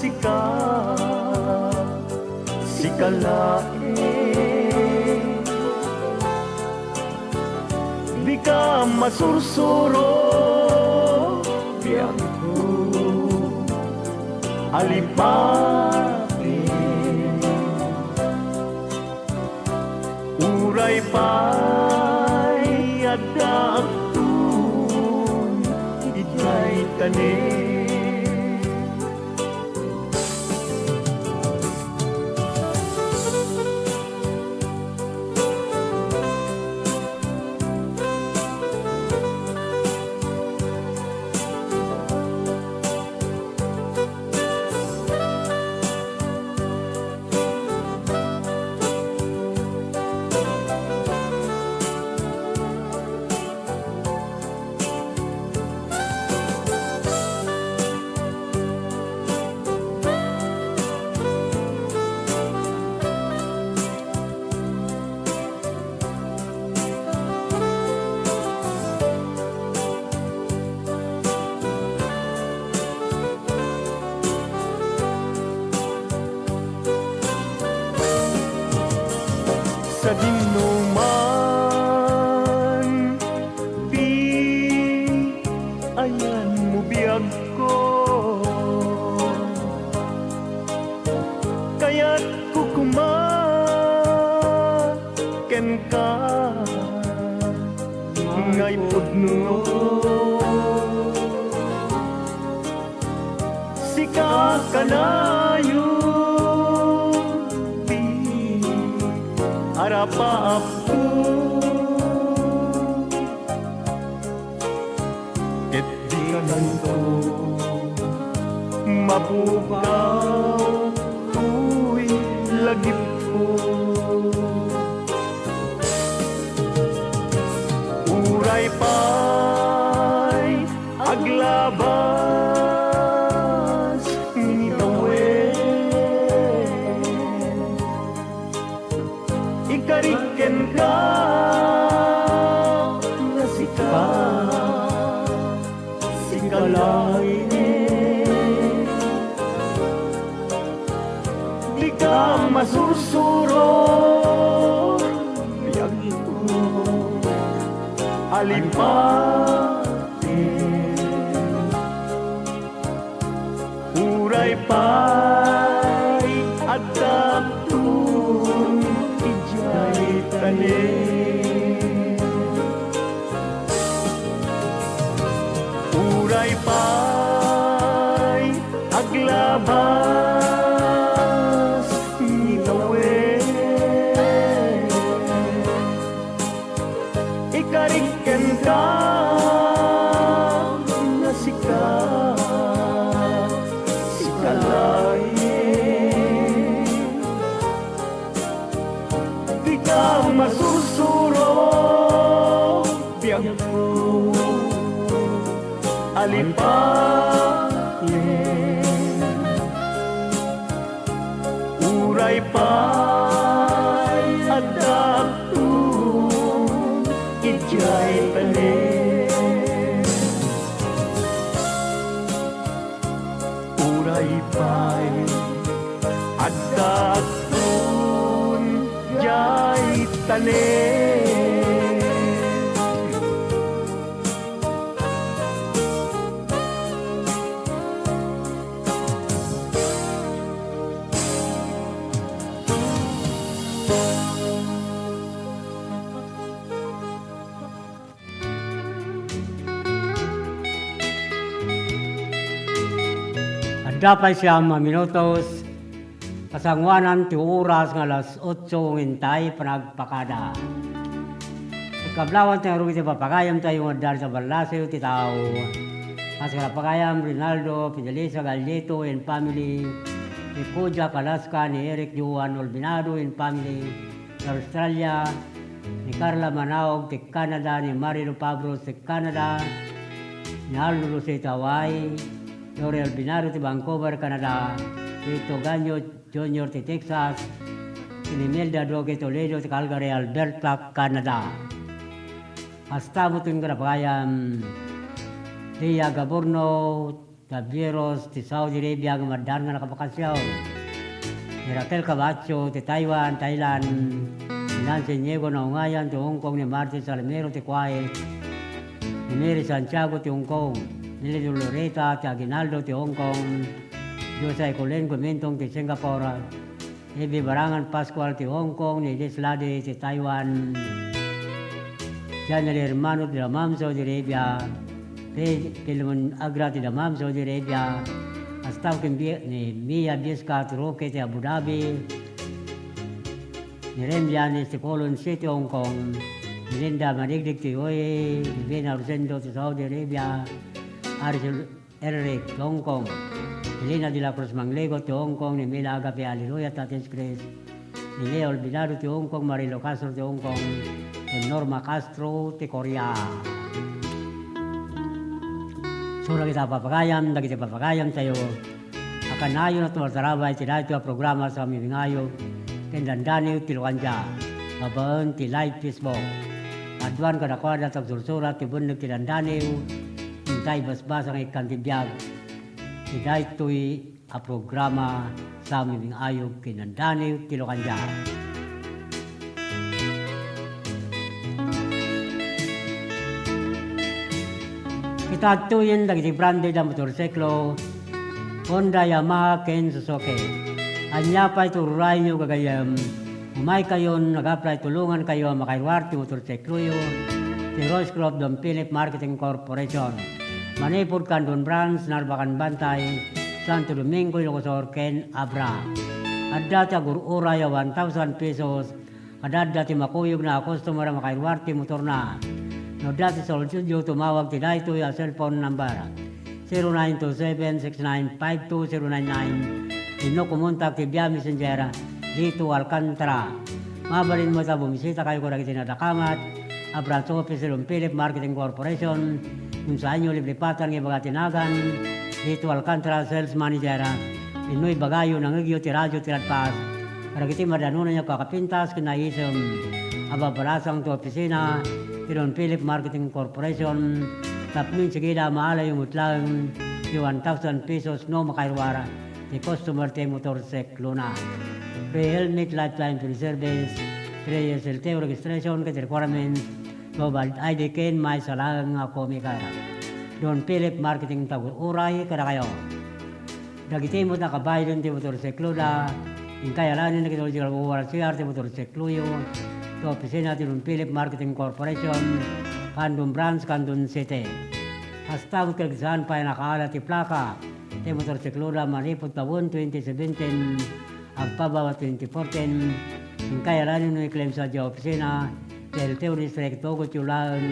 Speaker 18: sikalae. Di ka masursuro biyak ko alipati, uray pa'y adakun ika'y tanin. biyag ko. Kaya't kukumaken ka ngay pudno. Sika kanayo di arapa apo. Ket di kanto mapukaw uy lagip ko. Uray pa'y aglabas nitawen. Ikariken ka na sika, sikalain. Di ka masursuro, biyag ko alipatin. Uray pa'y adaptun ijay tanin. Uray pa'y aglabas nitawen. Ikariken ka na sika, sikalain. Di ka masusuro, biyag ko alipatin. Uray pa'y adaptun ijay tanin. Uray pa'y adaptun ijay tanin.
Speaker 2: Dapat siyang minutos kasangwanan ti oras nga alas 8 ngintay panagpakada. Ikablawan tayo rugi ti papagayam tayo nga dahil sa Balaseo ti tao. As kapagayam Rinaldo, Fidelisa Galleto and family, ni Kojak Alaska, ni Eric Juan Olbinado and family, sa Australia, ni Carla Manaog ti Canada, ni Marilo Pabros ti Canada, ni Aldo Luce Hawaii, Lori Albinaro ti Vancouver, Canada, Vito Ganyo Jr. ti Texas, ni Melda Doge Toledo ti Calgary, Alberta, Canada. Hasta mo ito yung karapagayam, Tia Gaborno, Tabieros ti Saudi Arabia, ang madar nga nakapakasyaw, ni Raquel Cabacho ti Taiwan, Thailand, ni Nancy Niego na Ungayan ti Hong Kong, ni Martin Salamero ti Kuwait, ni Mary Santiago ti Hong Kong, Nili Loreta ti Aguinaldo ti Hong Kong, Josay Colen Gumentong ti Singapore, Ebi Barangan Pascual ti Hong Kong, ni Liz Lade ti Taiwan, Janely Hermano ti Damam Saudi Arabia, Pilmon Agra ti Damam Saudi Arabia, Astaw ni Mia Biesca ti Roque ti Abu Dhabi, ni Rem Yanis ti Colon City Hong Kong, ni Linda Manigdig ti Oye, ni Bena Rosendo ti Saudi Arabia, Arjun Eric ti Hong Kong, Elena de la Cruz Manglego ti Hong Kong, ni Mila Agape Hallelujah Tatens Grace, ni Leo Olvidado ti Hong Kong, Marilo Castro ti Hong Kong, ni Norma Castro ti Korea. Sura kita papagayam, dagiti papagayam tayo, akanayo na tumartarabay ti dahito a programa sa mibingayo, kendandaniw ti Luanja, babaan ti live Facebook, adwan kadakwada tag sursura ti bunag ti dandaniw, Intay basbas ang ikantibiyag. Iday to'y a programa sa aming ayog kinandaniw Tilokanja. Tatuyin dagiti branded na motorsiklo, Honda, Yamaha, Ken, Suzuki. Anya pa itururay nyo gagayam, umay kayo, nag-apply, tulungan kayo, makairwarti motorsiklo yun, si Rose Crop Don Philip Marketing Corporation. Manipod Kandon Branch, Narbacan Bantay, Santo Domingo, Ilocosor, Ken, Abra. At dati agurura ya 1,000 pesos, at dati makuyog na customer makairwarti motor na. No dati sa studio tumawag tila ito yung cellphone number 0927-6952-099. Ino kumontak ti Bia Messenger dito Alcantara. Mabalin mo sa bumisita kayo kung tinadakamat, a branch office ng Philip Marketing Corporation, kung saan nyo liblipatan ng mga tinagan, dito Alcantara Sales Manager, ino'y bagayo ng igyo ti radyo ti radpas, para kiti madanunan nyo kakapintas, kinaisam, ababalasang to opisina, Don Philip Marketing Corporation, tapmin sigida maala yung utlang, yung 1,000 pesos no makairwara, the customer te motorsiklo na. Pre-helmet lifetime free service, 3 years LTO registration, ket requirements, global ID ken may salang ako mikara. Don Philip Marketing Taguray, kada kayo. Dagiti mo na kabayan ti motorsiklo na, yung kayalanin na kitological uwara CR ti motorsiklo yun, to opisina ti Don Philip Marketing Corporation, Kandun Branch, Kandun City. Hasta mo kagsahan pa nakaala ti plaka, ti motorsiklo na manipod taon 2017, agpabawa 2014, yung kayalanin no i-claim sa di opisina, ti LTO District Togot Yulan,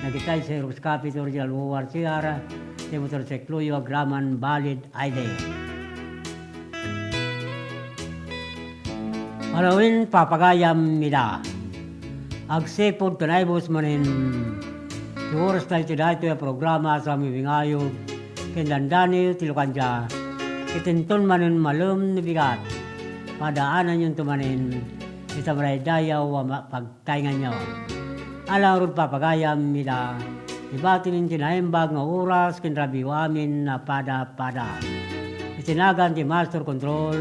Speaker 2: nagitay sa Xerox Copy ti original uwar CR, ti motorsiklo yung agraman valid ID. Malawin papagayam nila. Agsipod tunaybos manin. Ti oras tayo ti dahito yung programa sa mibingayog. Kinlandani tilukanja. Itinton manin malum ni bigat. Padaanan yung tumanin. Itabaray dayaw pagtaingan nyo. Alang rod papagayam nila. Ibatin yung tinaimbag nga oras kinrabiwamin na pada-pada. Itinagan ti Master Control.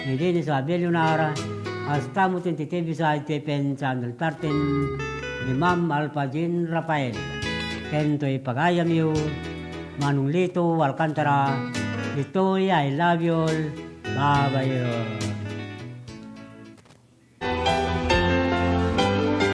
Speaker 2: Hindi ni sa Billionaire. Hasta mo TV sa ITPN Channel 13 ni Ma'am Alpajin Rafael. Kento'y pagayam yu, Manong Lito Alcantara. Ito'y I love you all. Bye-bye.